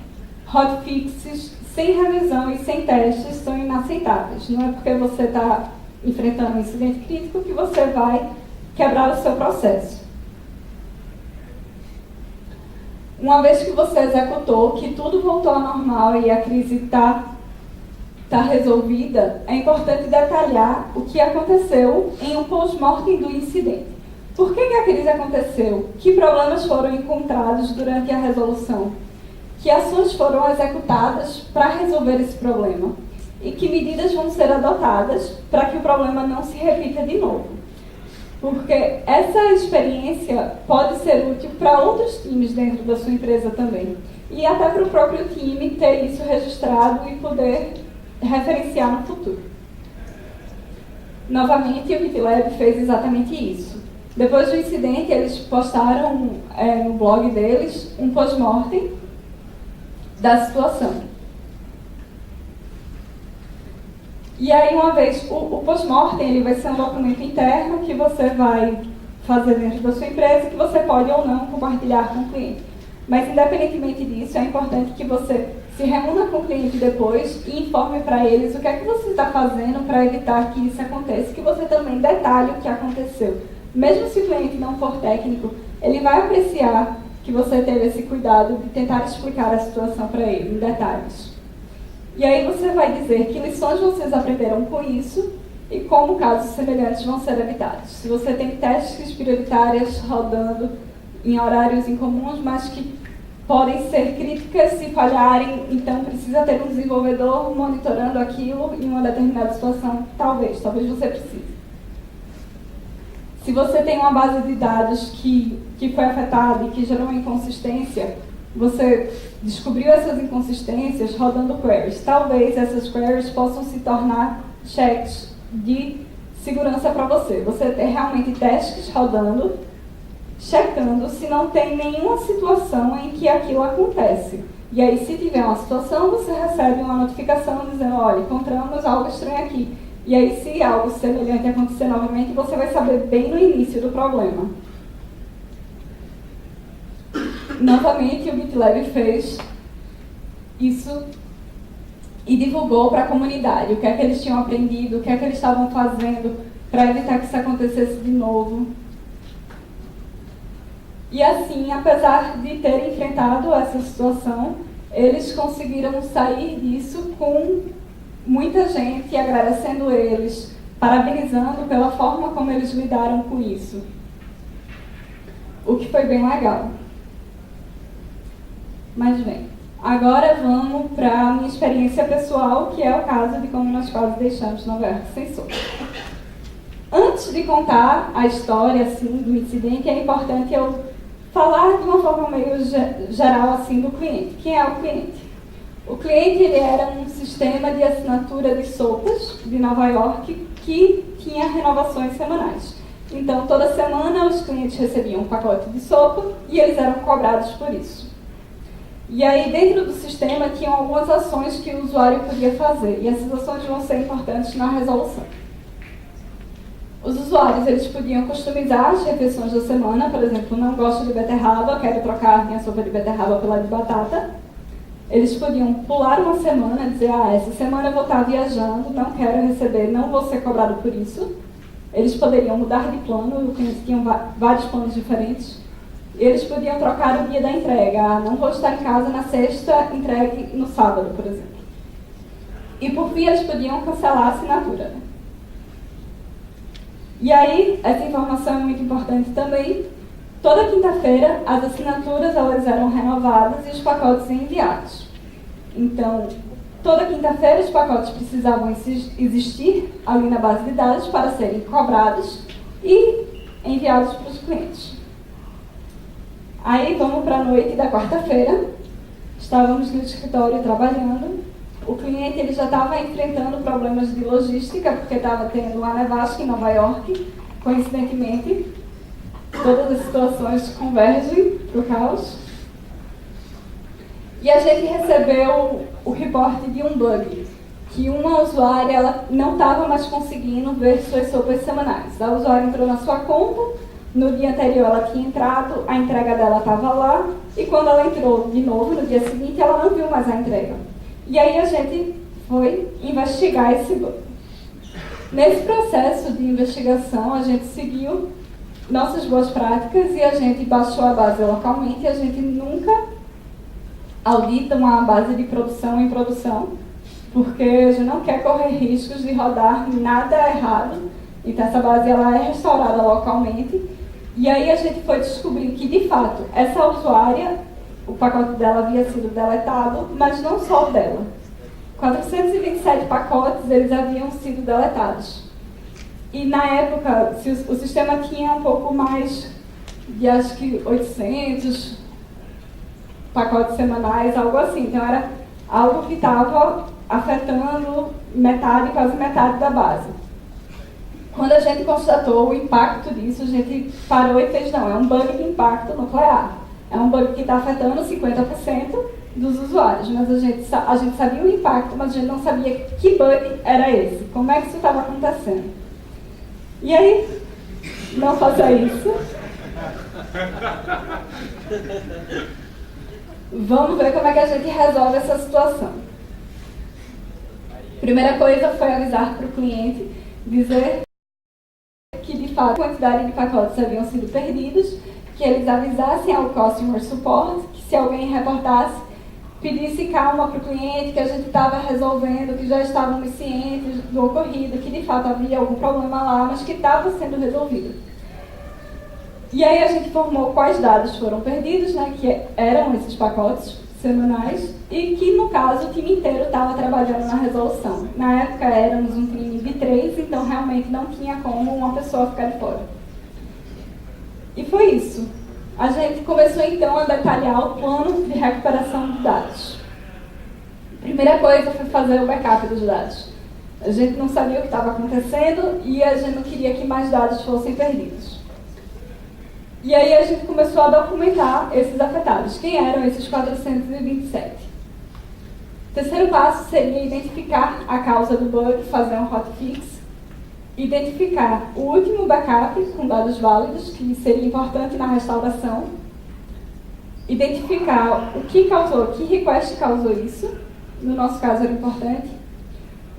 hotfixes sem revisão e sem testes são inaceitáveis. Não é porque você está enfrentando um incidente crítico que você vai quebrar o seu processo. Uma vez que você executou, que tudo voltou ao normal e a crise está resolvida, é importante detalhar o que aconteceu em um post-mortem do incidente. Por que a crise aconteceu? Que problemas foram encontrados durante a resolução? Que ações foram executadas para resolver esse problema? E que medidas vão ser adotadas para que o problema não se repita de novo? Porque essa experiência pode ser útil para outros times dentro da sua empresa também. E até para o próprio time ter isso registrado e poder referenciar no futuro. Novamente, o GitLab fez exatamente isso. Depois do incidente, eles postaram no blog deles um post-mortem da situação. E aí, uma vez, o post-mortem ele vai ser um documento interno que você vai fazer dentro da sua empresa, que você pode ou não compartilhar com o cliente. Mas, independentemente disso, é importante que você se reúna com o cliente depois e informe para eles o que é que você está fazendo para evitar que isso aconteça, que você também detalhe o que aconteceu. Mesmo se o cliente não for técnico, ele vai apreciar que você teve esse cuidado de tentar explicar a situação para ele, em detalhes. E aí você vai dizer que lições vocês aprenderam com isso e como casos semelhantes vão ser evitados. Se você tem testes prioritárias rodando em horários incomuns, mas que podem ser críticas se falharem, então precisa ter um desenvolvedor monitorando aquilo em uma determinada situação, talvez você precise. Se você tem uma base de dados que foi afetada e que gerou uma inconsistência, você descobriu essas inconsistências rodando queries. Talvez essas queries possam se tornar checks de segurança para você. Você ter realmente testes rodando, checando se não tem nenhuma situação em que aquilo acontece. E aí, se tiver uma situação, você recebe uma notificação dizendo, olha, encontramos algo estranho aqui. E aí, se algo semelhante acontecer novamente, você vai saber bem no início do problema. Novamente, o GitLab fez isso e divulgou para a comunidade o que é que eles tinham aprendido, o que é que eles estavam fazendo para evitar que isso acontecesse de novo. E assim, apesar de terem enfrentado essa situação, eles conseguiram sair disso com muita gente agradecendo eles, parabenizando pela forma como eles lidaram com isso. O que foi bem legal. Mas bem, agora vamos para a minha experiência pessoal, que é o caso de como nós quase deixamos Nova York sem sopa. Antes de contar a história assim, do incidente, é importante eu falar de uma forma meio geral assim, do cliente. Quem é o cliente? O cliente ele era um sistema de assinatura de sopas de Nova York que tinha renovações semanais. Então, toda semana os clientes recebiam um pacote de sopa e eles eram cobrados por isso. E aí, dentro do sistema, tinham algumas ações que o usuário podia fazer. E essas ações vão ser importantes na resolução. Os usuários, eles podiam customizar as refeições da semana. Por exemplo, não gosto de beterraba, quero trocar minha sopa de beterraba pela de batata. Eles podiam pular uma semana e dizer, essa semana eu vou estar viajando, não quero receber, não vou ser cobrado por isso. Eles poderiam mudar de plano, eles tinham vários planos diferentes. Eles podiam trocar o dia da entrega. Não vou estar em casa na sexta, entregue no sábado, por exemplo. E por fim, eles podiam cancelar a assinatura. E aí, essa informação é muito importante também. Toda quinta-feira, as assinaturas elas eram renovadas e os pacotes enviados. Então, toda quinta-feira, os pacotes precisavam existir ali na base de dados para serem cobrados e enviados para os clientes. Aí vamos para a noite da quarta-feira, estávamos no escritório trabalhando, o cliente ele já estava enfrentando problemas de logística, porque estava tendo uma nevasca em Nova York, coincidentemente, todas as situações convergem para o caos. E a gente recebeu o reporte de um bug, que uma usuária ela não estava mais conseguindo ver suas sopas semanais. A usuária entrou na sua conta, no dia anterior ela tinha entrado, a entrega dela estava lá, e quando ela entrou de novo, no dia seguinte, ela não viu mais a entrega. E aí a gente foi investigar esse bug. Nesse processo de investigação, a gente seguiu nossas boas práticas e a gente baixou a base localmente. A gente nunca audita uma base de produção em produção, porque a gente não quer correr riscos de rodar nada errado. Então essa base ela é restaurada localmente. E aí a gente foi descobrir que, de fato, essa usuária, o pacote dela havia sido deletado, mas não só o dela. 427 pacotes eles haviam sido deletados. E na época, o sistema tinha um pouco mais de, acho que 800 pacotes semanais, algo assim. Então era algo que estava afetando metade, quase metade da base. Quando a gente constatou o impacto disso, a gente parou e fez, não, é um bug de impacto nuclear. É um bug que está afetando 50% dos usuários, mas a gente sabia o impacto, mas a gente não sabia que bug era esse, como é que isso estava acontecendo. E aí, não faça isso. Vamos ver como é que a gente resolve essa situação. Primeira coisa foi avisar para o cliente, dizer que de fato a quantidade de pacotes haviam sido perdidos, que eles avisassem ao Customer Support, que se alguém reportasse, pedisse calma para o cliente, que a gente estava resolvendo, que já estavam cientes do ocorrido, que de fato havia algum problema lá, mas que estava sendo resolvido. E aí a gente informou quais dados foram perdidos, né, que eram esses pacotes semanais, e que no caso o time inteiro estava trabalhando na resolução. Na época éramos um time de 3, então realmente não tinha como uma pessoa ficar de fora. E foi isso. A gente começou então a detalhar o plano de recuperação de dados. A primeira coisa foi fazer o backup dos dados. A gente não sabia o que estava acontecendo e a gente não queria que mais dados fossem perdidos. E aí a gente começou a documentar esses afetados. Quem eram esses 427? O terceiro passo seria identificar a causa do bug, fazer um hotfix, identificar o último backup com dados válidos, que seria importante na restauração, identificar o que causou, que request causou isso, no nosso caso era importante,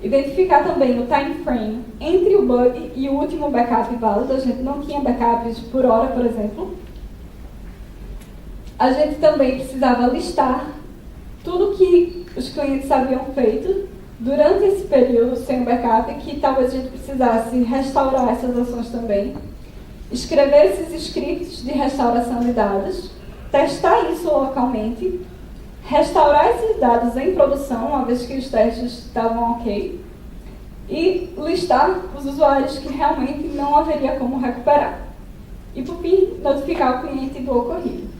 identificar também o time frame entre o bug e o último backup válido. A gente não tinha backups por hora, por exemplo. A gente também precisava listar tudo que os clientes haviam feito durante esse período sem o backup, que talvez a gente precisasse restaurar essas ações também. Escrever esses scripts de restauração de dados, testar isso localmente, restaurar esses dados em produção, uma vez que os testes estavam ok, e listar os usuários que realmente não haveria como recuperar. E, por fim, notificar o cliente do ocorrido.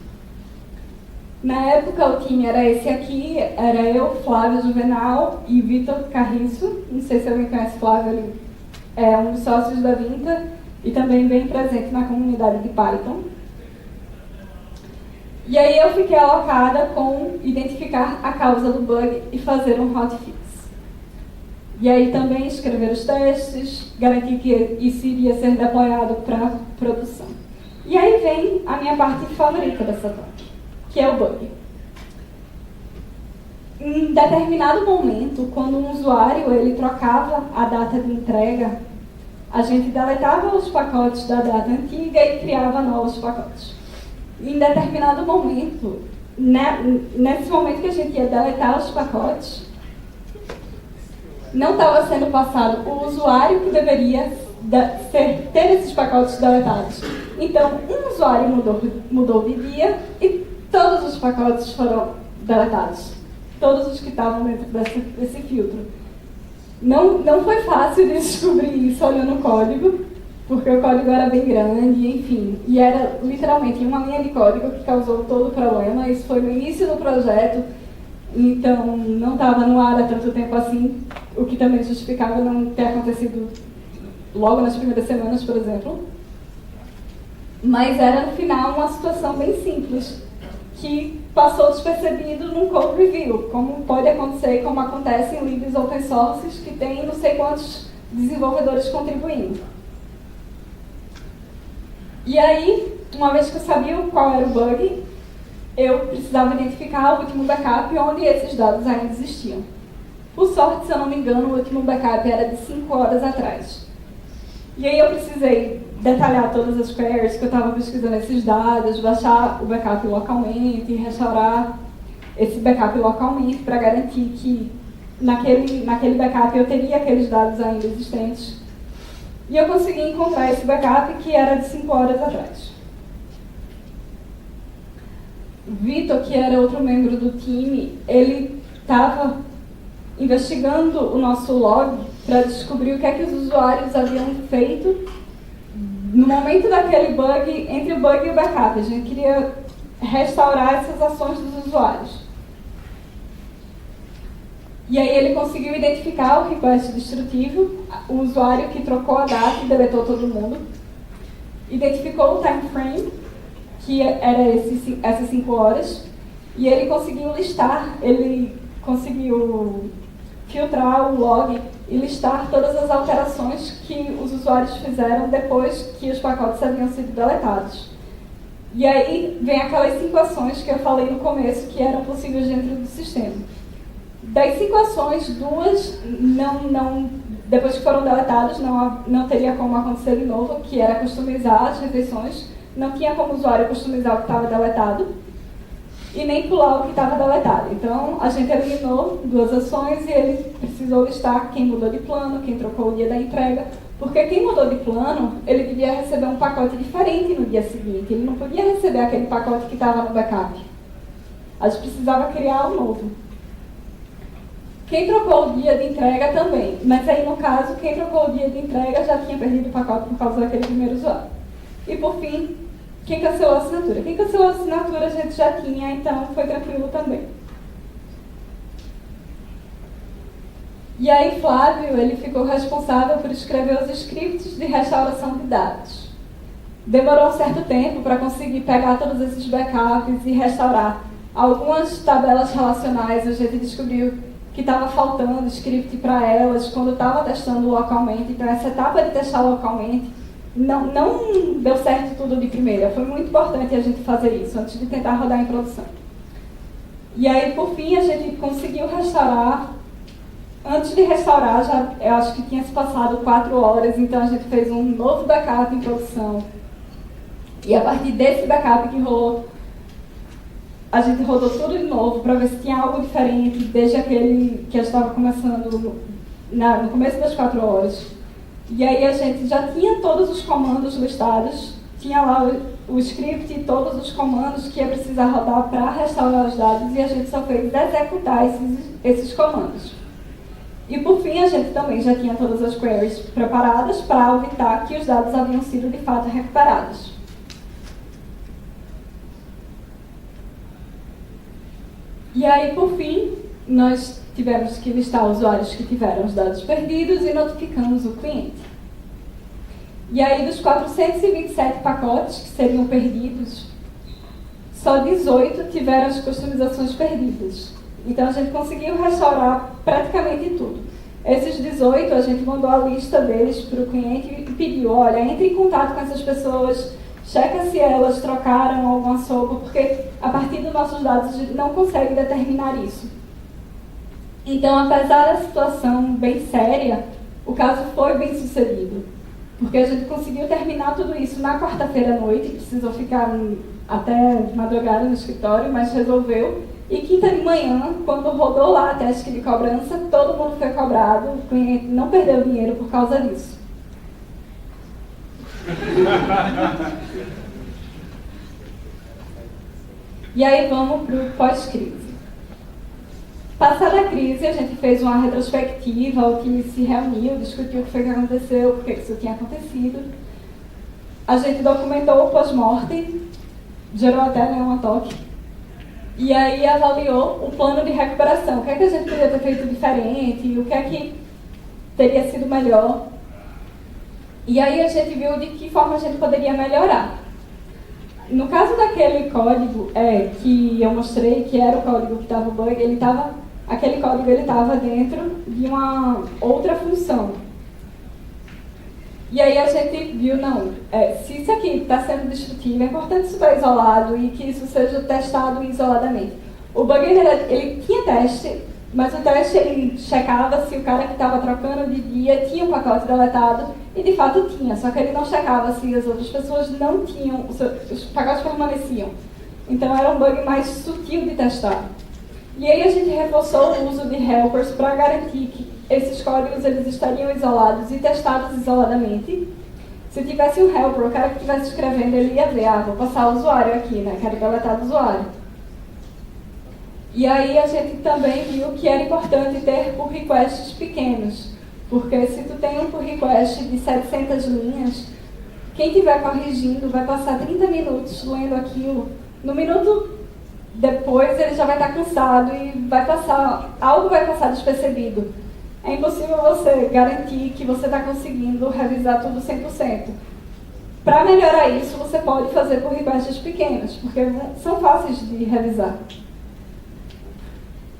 Na época, o time era esse aqui, era eu, Flávio Juvenal e Vitor Carriço. Não sei se alguém conhece Flávio, ele é um dos sócios da Vinta e também bem presente na comunidade de Python. E aí eu fiquei alocada com identificar a causa do bug e fazer um hotfix. E aí também escrever os testes, garantir que isso iria ser deployado para produção. E aí vem a minha parte favorita dessa parte, que é o bug. Em determinado momento, quando um usuário ele trocava a data de entrega, a gente deletava os pacotes da data antiga e criava novos pacotes. Em determinado momento, nesse momento que a gente ia deletar os pacotes, não estava sendo passado o usuário que deveria ter esses pacotes deletados. Então, um usuário mudou de dia e todos os pacotes foram deletados. Todos os que estavam dentro desse filtro. Não foi fácil de descobrir isso olhando o código, porque o código era bem grande, enfim. E era literalmente uma linha de código que causou todo o problema. Isso foi no início do projeto, então não estava no ar há tanto tempo assim, o que também justificava não ter acontecido logo nas primeiras semanas, por exemplo. Mas era, no final, uma situação bem simples, que passou despercebido num code review, como pode acontecer e como acontece em libs open sources que tem não sei quantos desenvolvedores contribuindo. E aí, uma vez que eu sabia qual era o bug, eu precisava identificar o último backup onde esses dados ainda existiam. Por sorte, se eu não me engano, o último backup era de 5 horas atrás. E aí eu precisei detalhar todas as queries que eu estava pesquisando esses dados, baixar o backup localmente, restaurar esse backup localmente para garantir que naquele backup eu teria aqueles dados ainda existentes. E eu consegui encontrar esse backup que era de 5 horas atrás. Vitor, que era outro membro do time, ele estava investigando o nosso log para descobrir o que é que os usuários haviam feito no momento daquele bug, entre o bug e o backup. A gente queria restaurar essas ações dos usuários. E aí ele conseguiu identificar o request destrutivo, o usuário que trocou a data e deletou todo mundo. Identificou o time frame, que era essas 5 horas, e ele conseguiu listar, ele conseguiu filtrar o log e listar todas as alterações que os usuários fizeram depois que os pacotes haviam sido deletados. E aí vem aquelas 5 ações que eu falei no começo que eram possíveis dentro do sistema. Das 5 ações, 2 depois que foram deletadas, não teria como acontecer de novo, que era customizar as refeições. Não tinha como o usuário customizar o que estava deletado e nem pular o que estava deletado. Então, a gente eliminou 2 ações e ele precisou listar quem mudou de plano, quem trocou o dia da entrega, porque quem mudou de plano, ele devia receber um pacote diferente no dia seguinte. Ele não podia receber aquele pacote que estava no backup. A gente precisava criar um novo. Quem trocou o dia de entrega também, mas aí no caso, quem trocou o dia de entrega já tinha perdido o pacote por causa daquele primeiro usuário. E por fim, quem cancelou a assinatura? Quem cancelou a assinatura a gente já tinha, então foi tranquilo também. E aí Flávio, ele ficou responsável por escrever os scripts de restauração de dados. Demorou um certo tempo para conseguir pegar todos esses backups e restaurar. Algumas tabelas relacionais a gente descobriu que estava faltando script para elas quando estava testando localmente. Então essa etapa de testar localmente não deu certo tudo de primeira. Foi muito importante a gente fazer isso antes de tentar rodar em produção. E aí, por fim, a gente conseguiu restaurar. Antes de restaurar, eu acho que tinha se passado 4 horas, então a gente fez um novo backup em produção. E a partir desse backup que rolou, a gente rodou tudo de novo para ver se tinha algo diferente desde aquele que eu estava começando no começo das 4 horas. E aí a gente já tinha todos os comandos listados, tinha lá o script e todos os comandos que ia precisar rodar para restaurar os dados, e a gente só fez executar esses comandos. E por fim, a gente também já tinha todas as queries preparadas para auditar que os dados haviam sido de fato recuperados. E aí, por fim, nós tivemos que listar usuários que tiveram os dados perdidos e notificamos o cliente. E aí, dos 427 pacotes que seriam perdidos, só 18 tiveram as customizações perdidas. Então, a gente conseguiu restaurar praticamente tudo. Esses 18, a gente mandou a lista deles para o cliente e pediu, olha, entre em contato com essas pessoas, checa se elas trocaram alguma sopa, porque a partir dos nossos dados a gente não consegue determinar isso. Então, apesar da situação bem séria, o caso foi bem sucedido, porque a gente conseguiu terminar tudo isso na quarta-feira à noite, precisou ficar até de madrugada no escritório, mas resolveu. E quinta de manhã, quando rodou lá a teste de cobrança, todo mundo foi cobrado, o cliente não perdeu dinheiro por causa disso. E aí vamos para o pós-crise. Passada a crise, a gente fez uma retrospectiva, o time se reuniu, discutiu o que foi que aconteceu, por que isso tinha acontecido. A gente documentou o pós-mortem, gerou até uma toque. E aí avaliou o plano de recuperação. O que é que a gente poderia ter feito diferente, o que é que teria sido melhor. E aí a gente viu de que forma a gente poderia melhorar. No caso daquele código que eu mostrei, que era o código que estava bug, aquele código estava dentro de uma outra função. E aí a gente viu, não, se isso aqui está sendo destrutivo, é importante isso estar isolado e que isso seja testado isoladamente. O bug, ele tinha teste, mas o teste ele checava se o cara que estava trocando de dia tinha o pacote deletado, e de fato tinha, só que ele não checava se as outras pessoas não tinham, os pacotes permaneciam. Então era um bug mais sutil de testar. E aí a gente reforçou o uso de helpers para garantir que esses códigos eles estariam isolados e testados isoladamente. Se tivesse um helper, o cara que estivesse escrevendo, ele ia ver, vou passar o usuário aqui, né? Quero deletar do usuário. E aí a gente também viu que era importante ter pull requests pequenos, porque se tu tem um pull request de 700 linhas, quem estiver corrigindo vai passar 30 minutos lendo aquilo. No minuto depois ele já vai estar cansado e algo vai passar despercebido. É impossível você garantir que você está conseguindo revisar tudo 100%. Para melhorar isso, você pode fazer pull requests pequenos, porque são fáceis de revisar.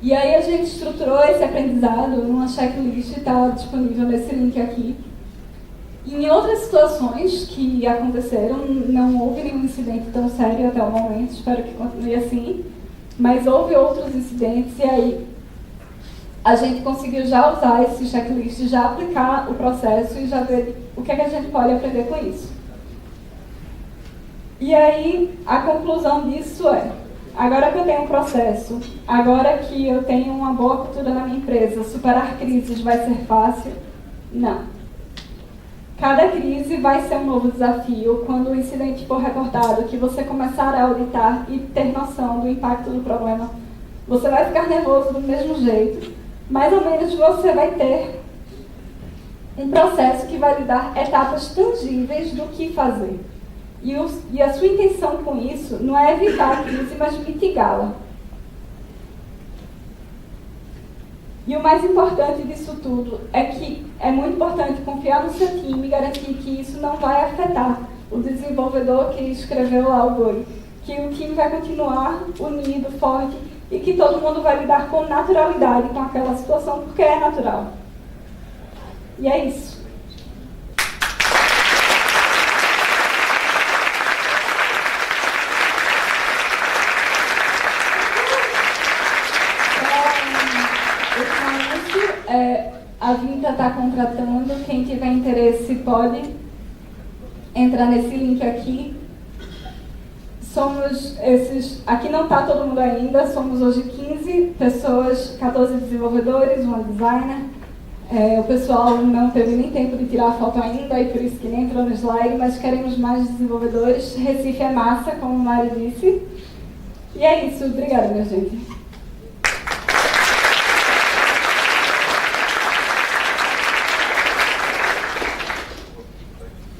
E aí a gente estruturou esse aprendizado numa checklist, está disponível nesse link aqui. Em outras situações que aconteceram, não houve nenhum incidente tão sério até o momento, espero que continue assim, mas houve outros incidentes e aí a gente conseguiu já usar esse checklist, já aplicar o processo e já ver o que é que a gente pode aprender com isso. E aí a conclusão disso é: agora que eu tenho um processo, agora que eu tenho uma boa cultura na minha empresa, superar crises vai ser fácil? Não. Cada crise vai ser um novo desafio quando o incidente for reportado, que você começar a auditar e ter noção do impacto do problema. Você vai ficar nervoso do mesmo jeito, mais ou menos você vai ter um processo que vai lhe dar etapas tangíveis do que fazer. E a sua intenção com isso não é evitar a crise, mas mitigá-la. E o mais importante disso tudo é que é muito importante confiar no seu time e garantir que isso não vai afetar o desenvolvedor que escreveu lá o bug, que o time vai continuar unido, forte e que todo mundo vai lidar com naturalidade com aquela situação, porque é natural. E é isso. A Vinta está contratando, quem tiver interesse pode entrar nesse link aqui. Somos esses, aqui não está todo mundo ainda, somos hoje 15 pessoas, 14 desenvolvedores, uma designer. O pessoal não teve nem tempo de tirar a foto ainda, e por isso que nem entrou no slide, mas queremos mais desenvolvedores. Recife é massa, como o Mário disse. E é isso, obrigada, minha gente.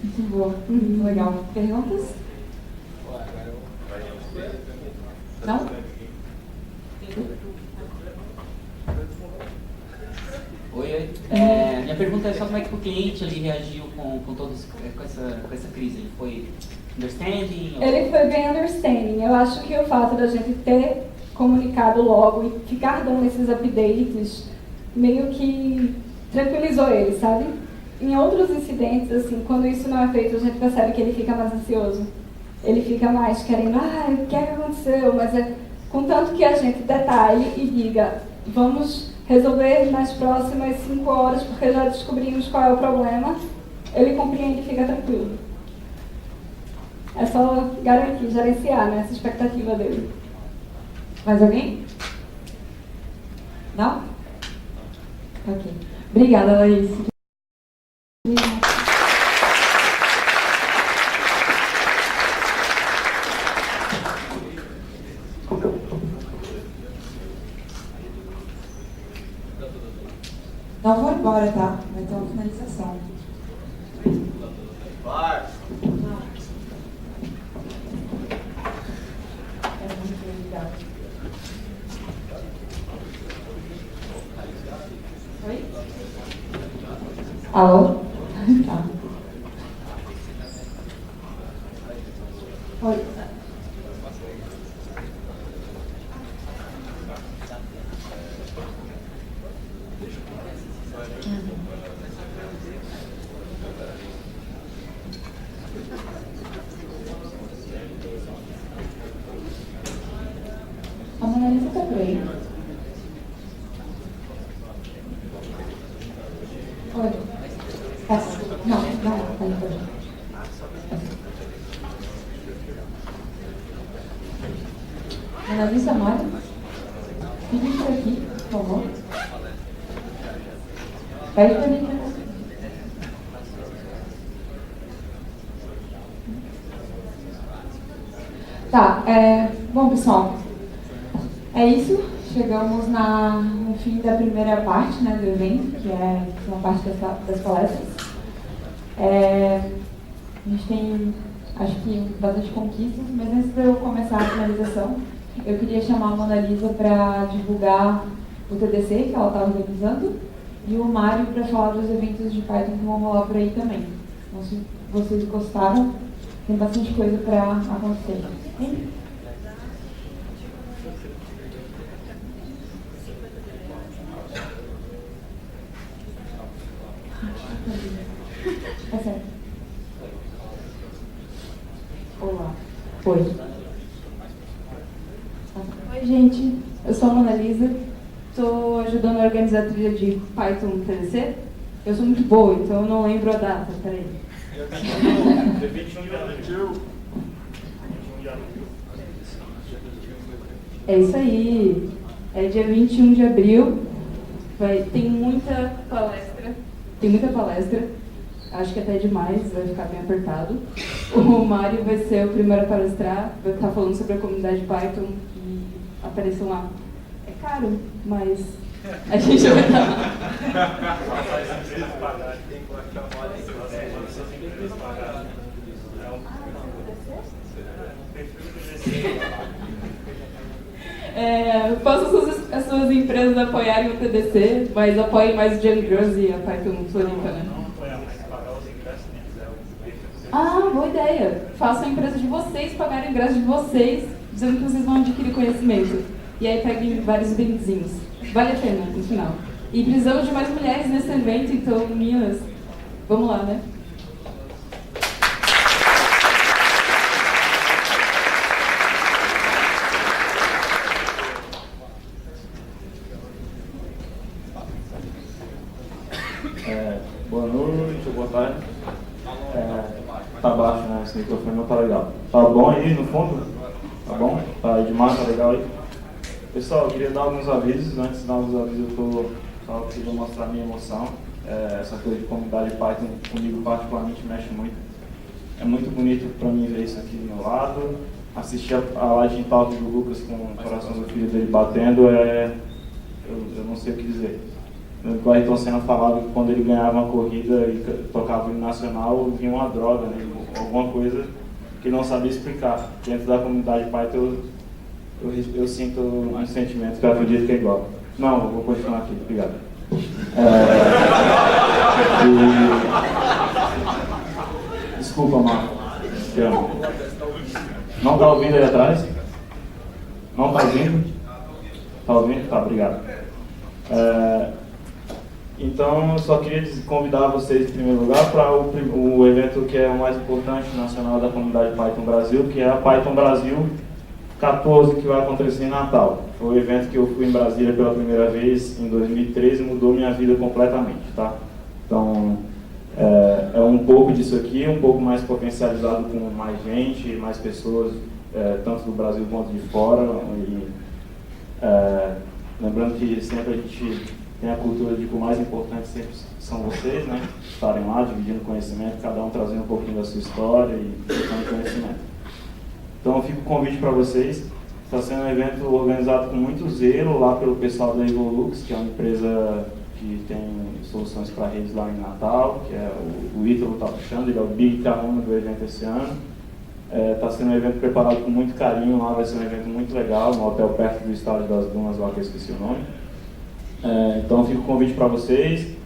Muito boa, muito legal. Perguntas? Não? Oi. Minha pergunta é só como é que o cliente ali reagiu com essa crise. Ele foi understanding? Ele foi bem understanding. Eu acho que o fato da gente ter comunicado logo e ficar dando esses updates meio que tranquilizou ele, sabe? Em outros incidentes, assim, quando isso não é feito, a gente percebe que ele fica mais ansioso. Ele fica mais querendo, o que é que aconteceu? Mas contanto que a gente detalhe e diga, vamos resolver nas próximas 5 horas, porque já descobrimos qual é o problema, ele compreende e fica tranquilo. É só garantir, gerenciar, né, essa expectativa dele. Mais alguém? Não? Ok. Obrigada, Larissa. Não vou embora, tá? Vai ter uma finalização. Vai! É muito legal. Oi? Alô? Tá. Oi. aí. Oi. Não, tá aí. Analisa Mário. Fique por aqui, por favor. Pede para mim. Tá, bom pessoal, é isso. Chegamos no fim da primeira parte, né, do evento, que é uma parte das palestras. A gente tem, acho que, bastante conquistas, mas antes de eu começar a finalização, eu queria chamar a Mona Lisa para divulgar o TDC que ela está organizando e o Mário para falar dos eventos de Python que vão rolar por aí também. Então, se vocês gostaram, tem bastante coisa para acontecer. Sim? Tá certo. Olá. Oi. Oi, gente. Eu sou a Mona Lisa. Estou ajudando a organizar a trilha de Python TDC. Eu sou muito boa, então eu não lembro a data. Peraí. Dia 21 de abril. É isso aí. É dia 21 de abril. Tem muita palestra. Acho que até demais, vai ficar bem apertado. O Mário vai ser o primeiro a palestrar, vai estar falando sobre a comunidade Python e apareçam lá. É caro, mas a gente vai estar. Façam as suas empresas apoiarem o TDC, mas apoiem mais o Django Girls e a Python Floripa, né? Ah, boa ideia. Façam a empresa de vocês pagarem o ingresso de vocês, dizendo que vocês vão adquirir conhecimento. E aí peguem vários brindezinhos. Vale a pena, no final. E precisamos de mais mulheres nesse evento, então, meninas, vamos lá, né? Boa noite, boa tarde. Tá baixo, né? Esse microfone não tá legal. Tá bom aí no fundo? Tá bom? Tá aí demais, tá legal aí? Pessoal, eu queria dar alguns avisos. Antes de dar alguns avisos, eu só queria mostrar a minha emoção. Essa coisa de comunidade Python comigo particularmente mexe muito. É muito bonito para mim ver isso aqui do meu lado. Assistir a Lightning Talk do Lucas com o coração do filho dele batendo, eu não sei o que dizer. O Ayrton Senna falava que quando ele ganhava uma corrida e tocava o hino nacional, vinha uma droga, né? Alguma coisa que ele não sabia explicar. Dentro da comunidade Python, eu sinto um sentimento que eu acredito que é igual. Não, eu vou continuar aqui, obrigado. Desculpa, Marco. Te amo. Não está ouvindo aí atrás? Não está ouvindo? Está ouvindo? Tá, obrigado. Então, eu só queria convidar vocês, em primeiro lugar, para o evento que é o mais importante nacional da comunidade Python Brasil, que é a Python Brasil 14, que vai acontecer em Natal. Foi o evento que eu fui em Brasília pela primeira vez em 2013 e mudou minha vida completamente, tá? Então, é um pouco disso aqui, um pouco mais potencializado com mais gente, mais pessoas, tanto do Brasil quanto de fora. Lembrando que sempre a gente tem a cultura de que o mais importante sempre são vocês, né? Estarem lá, dividindo conhecimento, cada um trazendo um pouquinho da sua história e trocando conhecimento. Então, fica o convite para vocês. Está sendo um evento organizado com muito zelo lá pelo pessoal da Evolux, que é uma empresa que tem soluções para redes lá em Natal, que é o Ítalo está puxando, ele é o Big Carona do evento esse ano. Está sendo um evento preparado com muito carinho lá, vai ser um evento muito legal, no hotel perto do Estádio das Dunas, lá que eu esqueci o nome. Então fica o convite para vocês,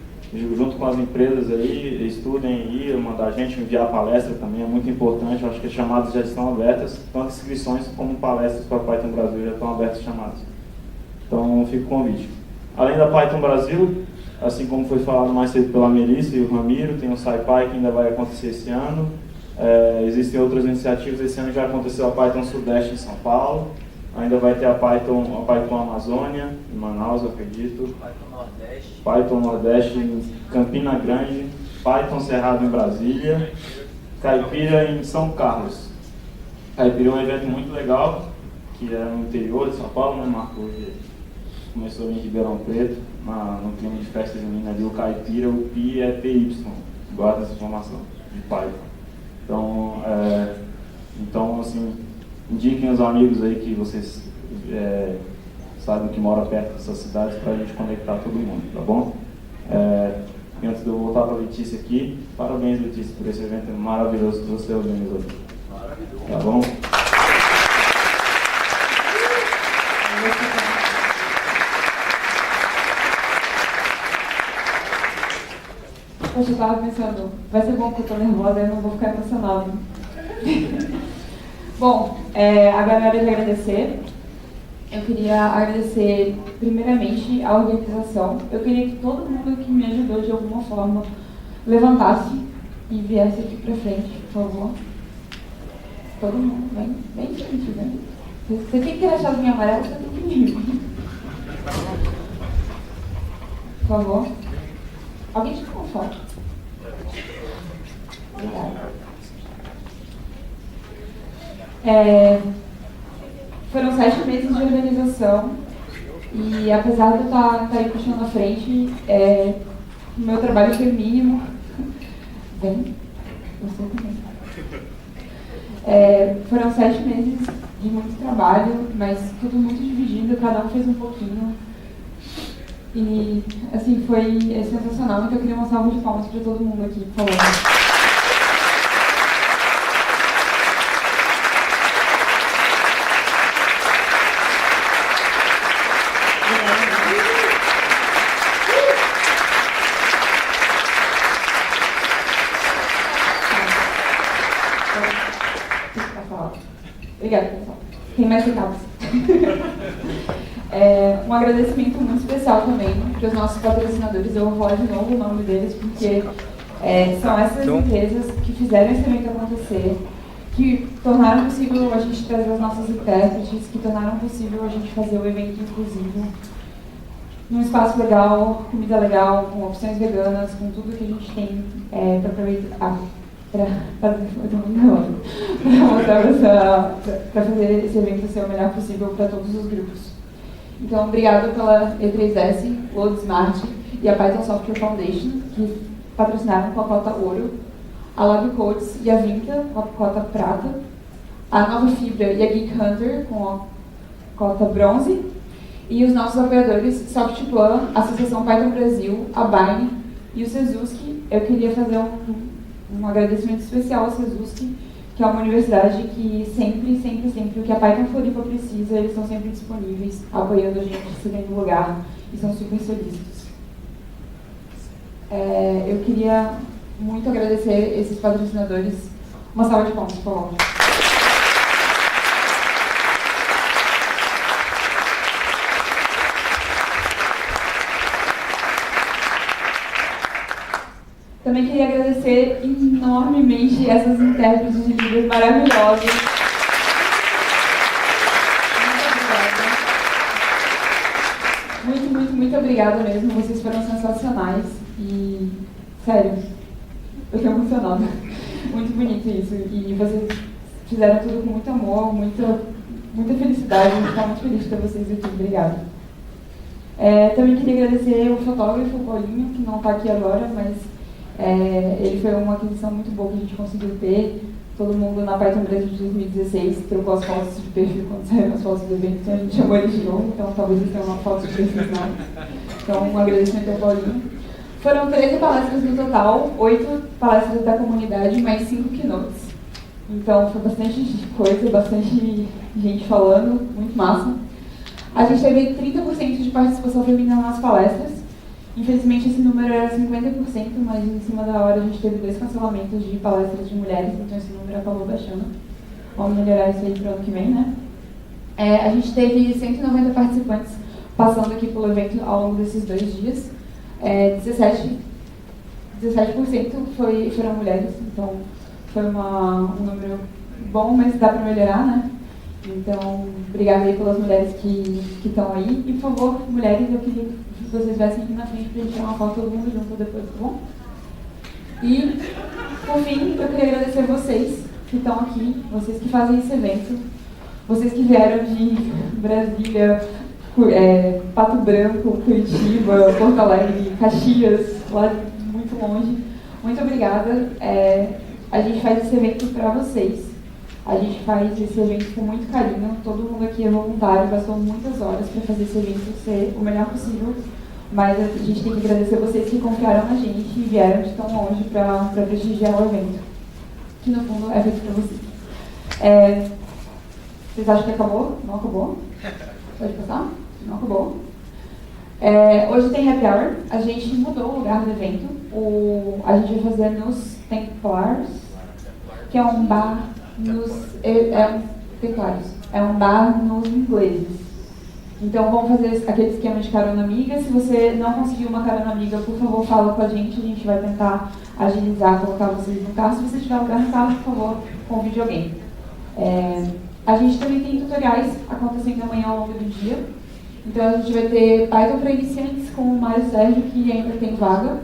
junto com as empresas aí, estudem aí, mandar a gente enviar a palestra também, é muito importante. Eu acho que as chamadas já estão abertas, tanto inscrições como palestras para a Python Brasil já estão abertas chamadas. Então fica o convite. Além da Python Brasil, assim como foi falado mais cedo pela Melissa e o Ramiro, tem o SciPy que ainda vai acontecer esse ano. Existem outras iniciativas, esse ano já aconteceu a Python Sudeste em São Paulo. Ainda vai ter a Python Amazônia, em Manaus, eu acredito. Python Nordeste em Campina Grande. Python Cerrado em Brasília. Caipira em São Carlos. Caipira é um evento muito legal, que é no interior de São Paulo, né, Marco? Hoje começou em Ribeirão Preto, no clima de festa junina ali, o Caipira, o Pi é PY, guarda essa informação, de Python. Então, assim, indiquem os amigos aí que vocês sabem que moram perto dessas cidades para a gente conectar todo mundo, tá bom? E antes de eu voltar para a Letícia aqui, parabéns, Letícia, por esse evento maravilhoso que você organizou. Maravilhoso. Tá bom? Poxa, eu tava pensando, vai ser bom porque eu tô nervosa, eu não vou ficar emocionada. Bom, agora é hora de agradecer. Eu queria agradecer primeiramente a organização. Eu queria que todo mundo que me ajudou de alguma forma levantasse e viesse aqui pra frente, por favor. Todo mundo, vem frente, vem. Você tem que ter achado minha amarela, você tem que vir. Por favor. Alguém tira uma foto. Obrigada. Foram 7 meses de organização e apesar de eu estar aí puxando à frente, o meu trabalho foi mínimo. Vem, você também. Foram 7 meses de muito trabalho, mas tudo muito dividido, cada um fez um pouquinho. E, assim, foi sensacional, então eu queria uma salva de palmas para todo mundo aqui, por favor. Obrigada, pessoal. Tem mais recados. Um agradecimento muito especial também para os nossos patrocinadores. Eu vou falar de novo o nome deles, porque são essas empresas que fizeram esse evento acontecer, que tornaram possível a gente trazer as nossas intérpretes, que tornaram possível a gente fazer o evento inclusivo, num espaço legal, comida legal, com opções veganas, com tudo que a gente tem para aproveitar. Para fazer esse evento ser o melhor possível para todos os grupos. Então, obrigado pela E3S, Load Smart e a Python Software Foundation, que patrocinaram com a cota ouro, a Lab Codes e a Vinta com a cota prata, a Nova Fibra e a Geek Hunter com a cota bronze, e os nossos apoiadores Softplan, a Associação Python Brasil, a Bine e o Sezuski. Eu queria fazer um agradecimento especial ao Sezuski, que é uma universidade que sempre, o que a Python Floripa precisa, eles estão sempre disponíveis, apoiando a gente, cedendo lugar, e são super solícitos. Eu queria muito agradecer esses patrocinadores. Uma salva de palmas, por favor. Também queria agradecer enormemente essas intérpretes de Libras maravilhosas. Muito obrigada mesmo. Vocês foram sensacionais. E, sério, eu tô emocionada. Muito bonito isso. E vocês fizeram tudo com muito amor, muita felicidade. Eu estou muito feliz de ter vocês aqui. Obrigada. Também queria agradecer o fotógrafo, o Paulinho, que não está aqui agora, mas ele foi uma aquisição muito boa que a gente conseguiu ter. Todo mundo na Python Brasil de 2016 trocou as fotos de perfil quando saíram as fotos do evento, então a gente chamou ele de novo, então talvez eles tenham uma foto de perfil não. Então, um agradecimento ao Paulinho. Foram 13 palestras no total, 8 palestras da comunidade, mais 5 keynotes. Então, foi bastante coisa, bastante gente falando, muito massa. A gente teve 30% de participação feminina nas palestras. Infelizmente, esse número era 50%, mas em cima da hora a gente teve 2 cancelamentos de palestras de mulheres, então esse número acabou baixando. Vamos melhorar isso aí para o ano que vem, né? A gente teve 190 participantes passando aqui pelo evento ao longo desses 2 dias. 17% foram mulheres, então foi um número bom, mas dá para melhorar, né? Então, obrigada aí pelas mulheres que estão aí. E, por favor, mulheres, eu queria que vocês viessem aqui na frente para a gente tirar uma foto todo mundo junto depois, tá bom? E, por fim, eu queria agradecer vocês que estão aqui, vocês que fazem esse evento, vocês que vieram de Brasília, Pato Branco, Curitiba, Porto Alegre, Caxias, lá muito longe. Muito obrigada. A gente faz esse evento para vocês. A gente faz esse evento com muito carinho. Todo mundo aqui é voluntário, gastou muitas horas para fazer esse evento ser o melhor possível. Mas a gente tem que agradecer vocês que confiaram na gente e vieram de tão longe para prestigiar o evento, que no fundo é feito para vocês. Vocês acham que acabou? Não acabou? Pode passar? Não acabou. Hoje tem happy hour. A gente mudou o lugar do evento. A gente vai fazer nos Templars, que é um bar nos Templários. É um bar nos ingleses. Então vamos fazer aquele esquema de carona amiga. Se você não conseguir uma carona amiga, por favor, fala com a gente vai tentar agilizar, colocar vocês no carro. Se você tiver lugar no carro, por favor, convide alguém. A gente também tem tutoriais acontecendo amanhã ao longo do dia. Então a gente vai ter Python para iniciantes com o Mário Sérgio, que ainda tem vaga.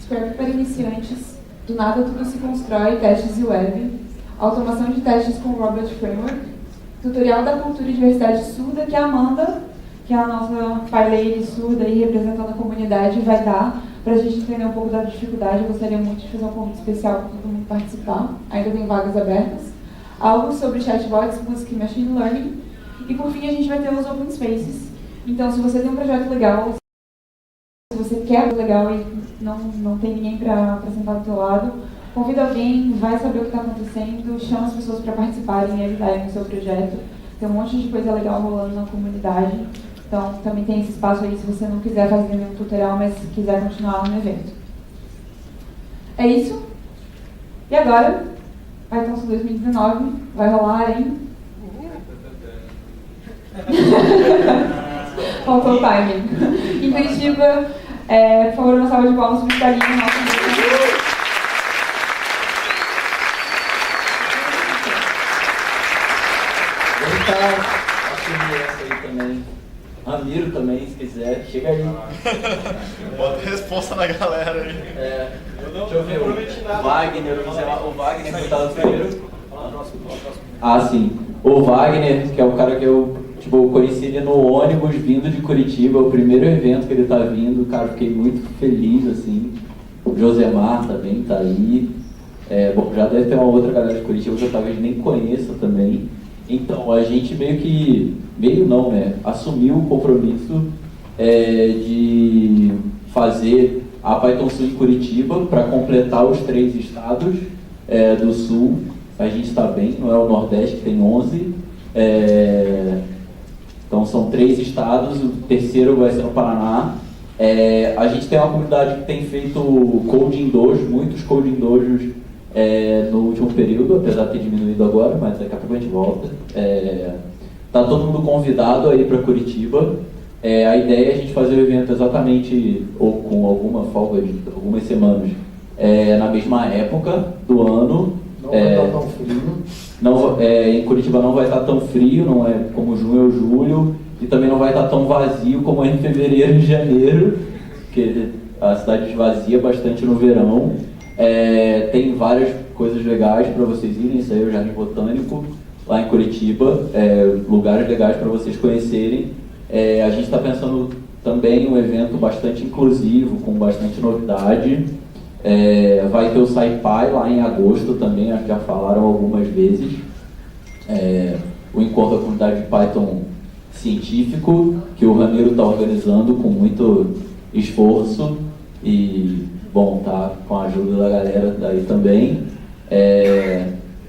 Scrap para iniciantes, do nada tudo se constrói, testes e web. Automação de testes com o Robot Framework. Tutorial da cultura e diversidade surda, que a Amanda, que é a nossa parleira surda e representando a comunidade, vai dar para a gente entender um pouco da dificuldade. Eu gostaria muito de fazer um convite especial para todo mundo participar. Ainda tem vagas abertas. Algo sobre chatbots, música e machine learning. E por fim a gente vai ter os open spaces. Então se você tem um projeto legal, se você quer algo legal e não tem ninguém para sentar do seu lado, convida alguém, vai saber o que está acontecendo, chama as pessoas para participarem e ajudarem no seu projeto. Tem um monte de coisa legal rolando na comunidade. Então também tem esse espaço aí se você não quiser fazer nenhum tutorial, mas quiser continuar no evento. É isso. E agora, Python 2019 vai rolar em... Faltou o timing. Em Curitiba, por favor, uma salva de palmas para o Italinho, nosso Ramiro também, se quiser, chega aí. Bota a resposta na galera aí. Deixa eu ver, o Wagner que estava primeiro. Ah, sim. O Wagner, que é o cara que eu conheci ele no ônibus vindo de Curitiba, o primeiro evento que ele tá vindo, cara, fiquei muito feliz, assim. O Josemar também tá aí. Bom, já deve ter uma outra galera de Curitiba que eu talvez nem conheça também. Então, a gente assumiu o compromisso de fazer a Python Sul em Curitiba para completar os 3 estados do Sul. A gente está bem, não é o Nordeste que tem 11. Então, são 3 estados, o terceiro vai ser no Paraná. A gente tem uma comunidade que tem feito coding dojo, muitos coding dojos no último período, apesar de ter diminuído agora, mas daqui a pouco a gente volta. Tá todo mundo convidado aí para Curitiba. A ideia é a gente fazer o evento exatamente, ou com alguma folga de algumas semanas, na mesma época do ano. Não vai estar tão frio. Em Curitiba não vai estar tão frio, não é como junho ou julho, e também não vai estar tão vazio como é em fevereiro e janeiro, porque a cidade esvazia bastante no verão. Tem várias coisas legais para vocês irem, isso aí é o Jardim Botânico, lá em Curitiba, lugares legais para vocês conhecerem. A gente está pensando também um evento bastante inclusivo, com bastante novidade. Vai ter o SciPy lá em agosto também, acho que já falaram algumas vezes. O encontro da comunidade de Python científico, que o Ramiro está organizando com muito esforço e, bom, tá com a ajuda da galera daí também.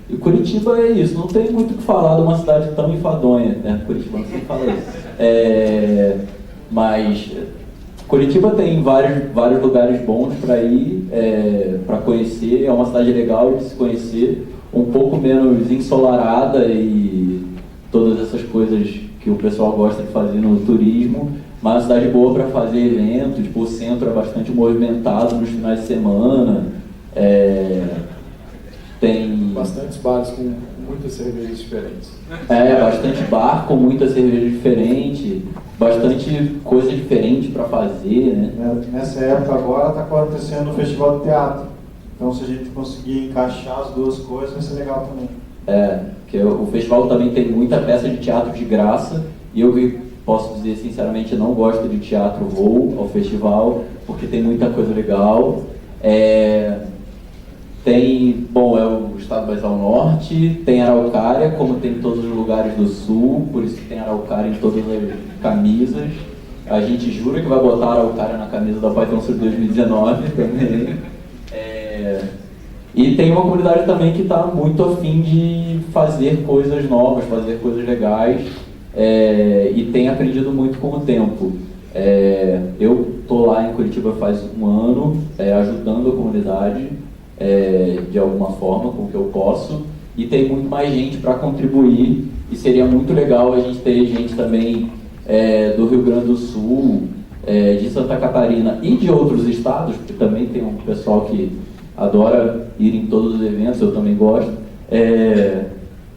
E Curitiba é isso, não tem muito o que falar de uma cidade tão enfadonha, né? Curitiba não sei falar isso. Mas Curitiba tem vários lugares bons para ir, para conhecer, é uma cidade legal de se conhecer, um pouco menos ensolarada e todas essas coisas que o pessoal gosta de fazer no turismo, mas uma cidade boa para fazer eventos. O centro é bastante movimentado nos finais de semana, tem bastantes bares com muitas cervejas diferentes. Bastante bar com muita cerveja diferente, bastante coisa diferente para fazer, né? Nessa época agora está acontecendo o Festival de Teatro. Então, se a gente conseguir encaixar as duas coisas, vai ser legal também. Porque o festival também tem muita peça de teatro de graça, e eu posso dizer sinceramente, não gosto de teatro, vou ao festival, porque tem muita coisa legal. É o estado mais ao norte, tem Araucária, como tem em todos os lugares do sul, por isso que tem Araucária em todas as camisas. A gente jura que vai botar Araucária na camisa da Python Sul 2019 também. E tem uma comunidade também que está muito afim de fazer coisas novas, fazer coisas legais, e tem aprendido muito com o tempo. Eu estou lá em Curitiba faz um ano, ajudando a comunidade de alguma forma, com o que eu posso, e tem muito mais gente para contribuir, e seria muito legal a gente ter gente também do Rio Grande do Sul, de Santa Catarina e de outros estados, porque também tem um pessoal que adora ir em todos os eventos, eu também gosto,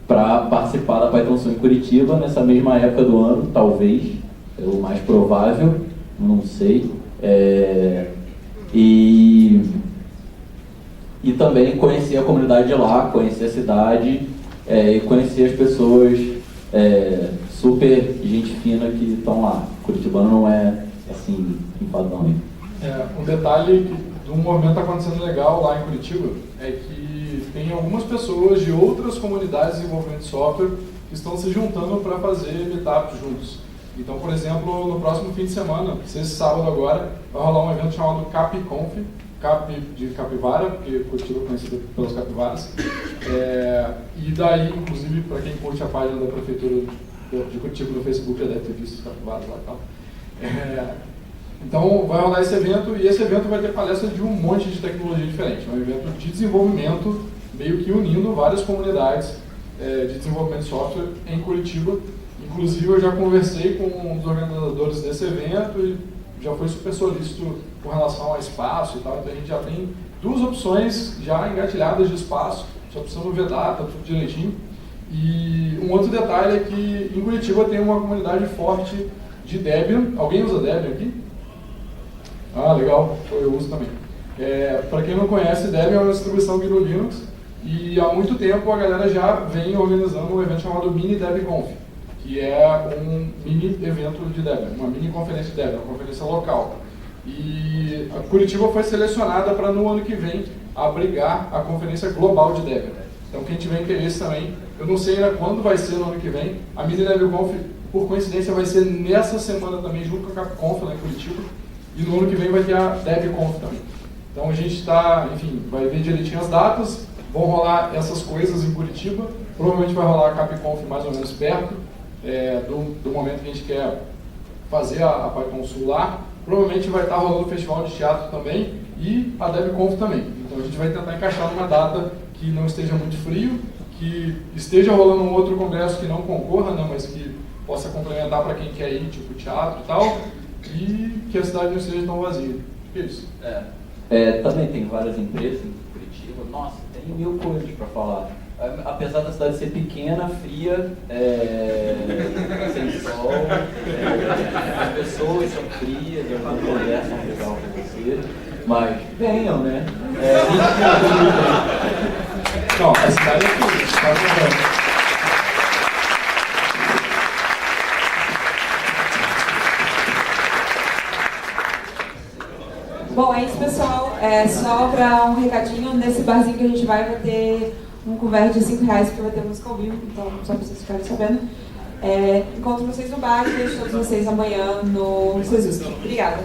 para participar da Python Sul em Curitiba nessa mesma época do ano, talvez, é o mais provável, não sei. E também conhecer a comunidade de lá, conhecer a cidade, e conhecer as pessoas super gente fina que estão lá. Curitibano não é assim, enfadão. Um detalhe de um movimento acontecendo legal lá em Curitiba é que tem algumas pessoas de outras comunidades de desenvolvimento de software que estão se juntando para fazer meetups juntos. Então, por exemplo, no próximo fim de semana, esse sábado agora, vai rolar um evento chamado CapConf, Cap de capivara, porque Curitiba é conhecida pelas capivaras. E daí, inclusive, para quem curte a página da Prefeitura de Curitiba no Facebook, já deve ter visto os capivaras lá e tal. Então, vai rolar esse evento, e esse evento vai ter palestras de um monte de tecnologia diferente. É um evento de desenvolvimento, meio que unindo várias comunidades de desenvolvimento de software em Curitiba. Inclusive, eu já conversei com um dos organizadores desse evento e já foi super solícito com relação a espaço e tal. Então, a gente já tem duas opções já engatilhadas de espaço, só precisamos ver data, tudo direitinho. E um outro detalhe é que em Curitiba tem uma comunidade forte de Debian. Alguém usa Debian aqui? Ah, legal, eu uso também. Para quem não conhece, Debian é uma distribuição GNU Linux, e há muito tempo a galera já vem organizando um evento chamado Mini DebConf, que é um mini evento de Debian, uma mini conferência de Debian, uma conferência local. E a Curitiba foi selecionada para no ano que vem abrigar a conferência global de Debian. Então quem tiver interesse também, eu não sei ainda quando vai ser no ano que vem, a Mini DebConf, por coincidência, vai ser nessa semana também, junto com a CapConf lá em Curitiba, e no ano que vem vai ter a DebConf também. Então a gente está, enfim, vai ver direitinho as datas, vão rolar essas coisas em Curitiba, provavelmente vai rolar a CapConf mais ou menos perto do momento que a gente quer fazer a Python Sul lá. Provavelmente vai estar rolando o festival de teatro também e a DebConf também. Então a gente vai tentar encaixar numa data que não esteja muito frio, que esteja rolando um outro congresso que não concorra, né, mas que possa complementar para quem quer ir, tipo teatro e tal, e que a cidade não esteja tão vazia. É isso. Também tem várias empresas em Curitiba. Nossa, tem mil coisas para falar. Apesar da cidade ser pequena, fria, sem sol, as pessoas são frias, não conversam legal com você, mas venham, né? Não, a cidade é tudo. Bom, é isso, pessoal. Só para um recadinho, nesse barzinho que a gente vai ter um couvert de R$5, porque vai ter música ao vivo, então só para vocês ficarem sabendo. Encontro vocês no bar e vejo todos vocês amanhã no Sezuski. Obrigada.